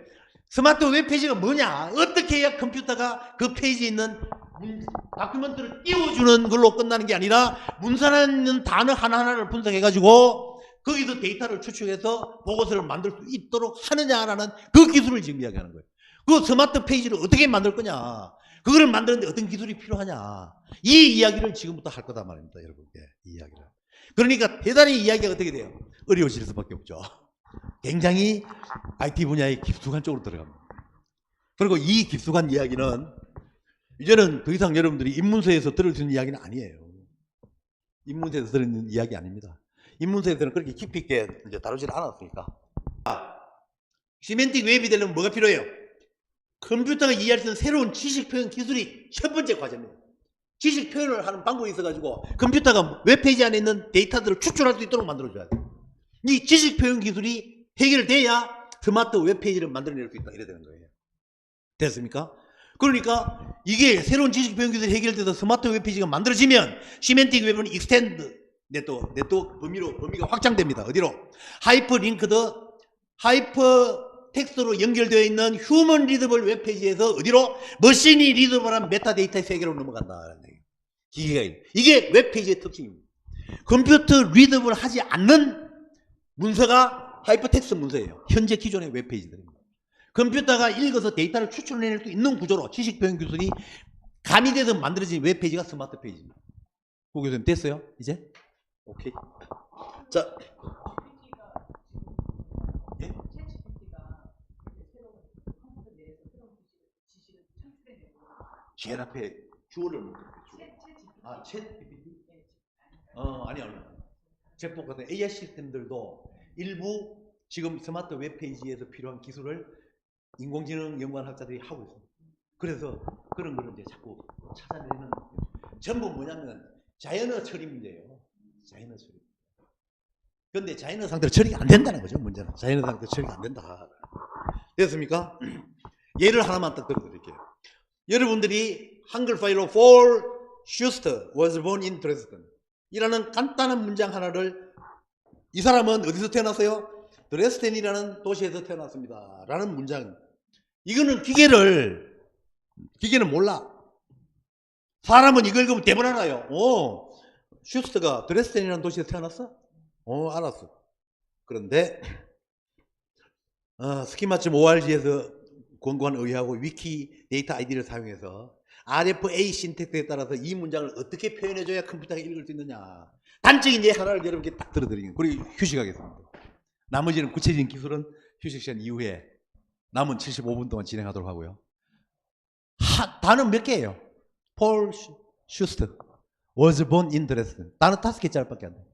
[SPEAKER 1] 스마트 웹페이지가 뭐냐? 어떻게 해야 컴퓨터가 그 페이지에 있는 다큐멘트를 띄워주는 걸로 끝나는 게 아니라 문서에 있는 단어 하나하나를 분석해가지고 거기서 데이터를 추측해서 보고서를 만들 수 있도록 하느냐라는 그 기술을 지금 이야기하는 거예요. 그 스마트 페이지를 어떻게 만들 거냐? 그거를 만드는데 어떤 기술이 필요하냐? 이 이야기를 지금부터 할 거다 말입니다. 여러분께 이 이야기를. 그러니까 대단히 이야기가 어떻게 돼요? 어려우실 수밖에 없죠. 굉장히 IT 분야의 깊숙한 쪽으로 들어갑니다. 그리고 이 깊숙한 이야기는 이제는 더 이상 여러분들이 입문서에서 들을 수 있는 이야기는 아니에요. 입문서에서 들은 이야기 아닙니다. 입문서에서는 그렇게 깊이 있게 이제 다루질 않았으니까. 시멘틱 웹이 되려면 뭐가 필요해요? 컴퓨터가 이해할 수 있는 새로운 지식 표현 기술이 첫 번째 과제입니다. 지식 표현을 하는 방법이 있어가지고 컴퓨터가 웹페이지 안에 있는 데이터들을 추출할 수 있도록 만들어줘야 돼. 이 지식 표현 기술이 해결돼야 스마트 웹페이지를 만들어낼 수 있다. 이래 되는 거예요. 됐습니까? 그러니까 이게 새로운 지식 표현 기술이 해결돼서 스마트 웹페이지가 만들어지면 시멘틱 웹은 익스텐드 네트워크 범위가 확장됩니다. 어디로? 하이퍼링크드 하이퍼 텍스트로 연결되어 있는 휴먼 리더블 웹페이지에서 어디로? 머신이 리더블한 메타데이터의 세계로 넘어간다. 기계가 이게 웹페이지의 특징입니다. 컴퓨터 리더블 하지 않는 문서가 하이퍼텍스트 문서예요. 현재 기존의 웹페이지들입니다. 컴퓨터가 읽어서 데이터를 추출해낼 수 있는 구조로 지식 표현 기술이 가미돼서 만들어진 웹페이지가 스마트 페이지입니다. 고 교수님 됐어요? 이제? 오케이. 자. 예? 제일 앞에 주어를 챗 GPT? 아니요. 챗봇 같은 AI 시스템들도 일부 지금 스마트 웹페이지에서 필요한 기술을 인공지능 연구학자들이 하고 있습니다. 그래서 그런 거를 이제 자꾸 찾아내는 전부 뭐냐면 자연어 처리 문제예요. 자연어 처리. 그런데 자연어 상태로 처리가 안 된다는 거죠. 문제는 자연어 상태로 처리가 안 된다. 됐습니까? 예를 하나만 딱 들어드릴게요. 여러분들이 한글 파일로 Paul Schuster was born in Dresden 이라는 간단한 문장 하나를 이 사람은 어디서 태어났어요? 드레스덴이라는 도시에서 태어났습니다. 라는 문장. 이거는 기계는 몰라. 사람은 이걸 읽으면 대본 알아요. 슈스터가 드레스덴이라는 도시에서 태어났어? 알았어. 그런데 스키마.org에서 권고한 의뢰하고 위키 데이터 아이디를 사용해서 RFA 신텍스에 따라서 이 문장을 어떻게 표현해줘야 컴퓨터가 읽을 수 있느냐. 단적인 예 하나를 여러분께 딱 들어드리는 그리고 휴식하겠습니다. 나머지는 구체적인 기술은 휴식 시간 이후에 남은 75분 동안 진행하도록 하고요. 단어 몇 개예요? 폴 슈스터 was born in Dresden. 단어 5개짜리밖에 안 돼요.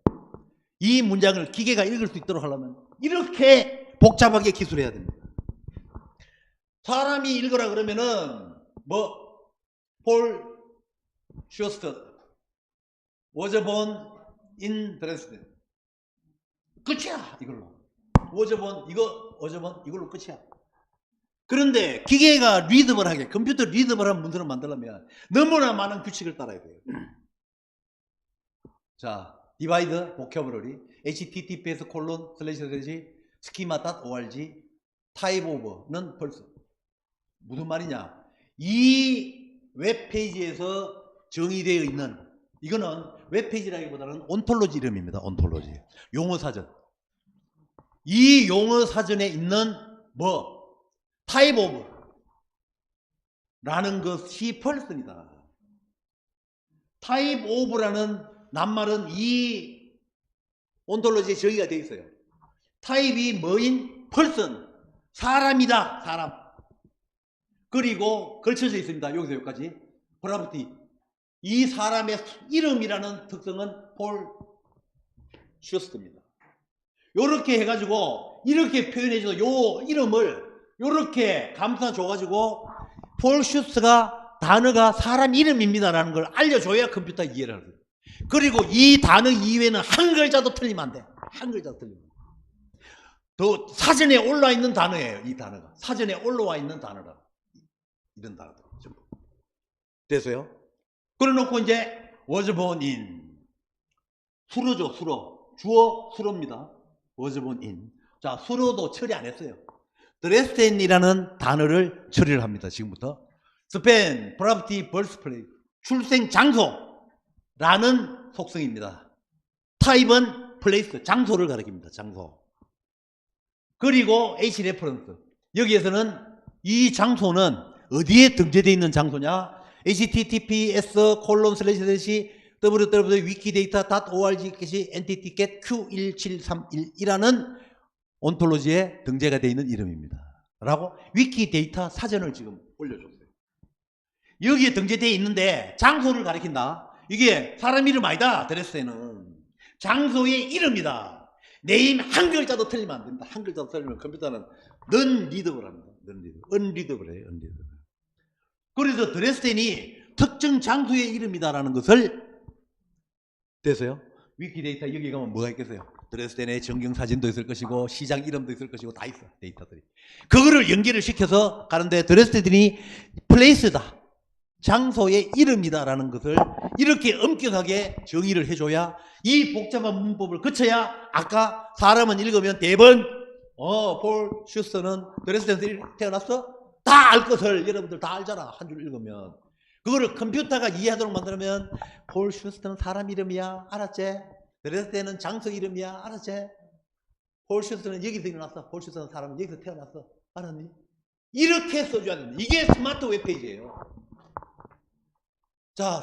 [SPEAKER 1] 이 문장을 기계가 읽을 수 있도록 하려면 이렇게 복잡하게 기술해야 됩니다. 사람이 읽으라 그러면은 폴 슈스터 was born in Dresden. 끝이야. 이걸로. was born 이걸로 끝이야. 그런데 기계가 리더블하게 컴퓨터 리더블한 문서를 만들려면 너무나 많은 규칙을 따라야 돼요. 자, 디바이드 보캐버러리 https://schema.org 타입 오버는 벌써 무슨 말이냐? 이 웹페이지에서 정의되어 있는 이거는 웹페이지라기보다는 온톨로지 이름입니다. 온톨로지. 용어사전. 이 용어사전에 있는 타입 오브 라는 것이 펄슨이다. 타입 오브라는 낱말은 이 온톨로지에 정의가 되어 있어요. 타입이 뭐인? 펄슨. 사람이다. 사람. 그리고 걸쳐져 있습니다. 여기서 여기까지. 프로퍼티. 이 사람의 이름이라는 특성은 폴 슈스터입니다. 요렇게 해가지고 이렇게 표현해줘서 요 이름을 요렇게 감싸줘가지고 폴 슈스터가 단어가 사람 이름입니다라는 걸 알려줘야 컴퓨터 이해를 하거든요. 그리고 이 단어 이외에는 한 글자도 틀리면 안 돼. 한 글자도 틀리면 안 돼. 또 사전에 올라와 있는 단어예요. 이 단어가. 사전에 올라와 있는 단어라. 이런 단어들 전부. 됐어요? 그래놓고 이제 was born in. 수로죠. 수로. 주어 수로입니다. was born in. 자, 수로도 처리 안 했어요. 드레스덴이라는 단어를 처리를 합니다. 지금부터. 스펜, 프로퍼티, 벌스플레이스. 출생 장소라는 속성입니다. 타입은 플레이스. 장소를 가리킵니다. 장소. 그리고 H 레퍼런스. 여기에서는 이 장소는 어디에 등재되어 있는 장소냐? https://www.wikidata.org/entity-get q1731이라는 온톨로지에 등재가 되어 있는 이름입니다. 라고 위키데이터 사전을 지금 올려줬어요. 여기에 등재되어 있는데 장소를 가리킨다. 이게 사람 이름 아니다. 드레스에는 장소의 이름이다. 네임 한 글자도 틀리면 안 된다. 한 글자도 틀리면 컴퓨터는 non-readable 합니다. non-readable. unreadable해요. unreadable. 그래서 드레스덴이 특정 장소의 이름이다라는 것을 됐어요? 위키데이터 여기 가면 뭐가 있겠어요? 드레스덴의 전경사진도 있을 것이고 시장 이름도 있을 것이고 다 있어 데이터들이. 그거를 연결을 시켜서 가는데 드레스덴이 플레이스다. 장소의 이름이다라는 것을 이렇게 엄격하게 정의를 해줘야 이 복잡한 문법을 거쳐야 아까 사람은 읽으면 대번 폴 슈스터는 드레스덴에서 태어났어? 다 알 것을 여러분들 다 알잖아. 한 줄 읽으면. 그거를 컴퓨터가 이해하도록 만들면 폴 슈스터는 사람 이름이야. 알았지? 드레스덴은 장소 이름이야. 알았지? 폴 슈스터는 여기서 일어났어. 폴 슈스터는 사람은 여기서 태어났어. 알았니? 이렇게 써줘야 됩니다. 이게 스마트 웹페이지예요. 자,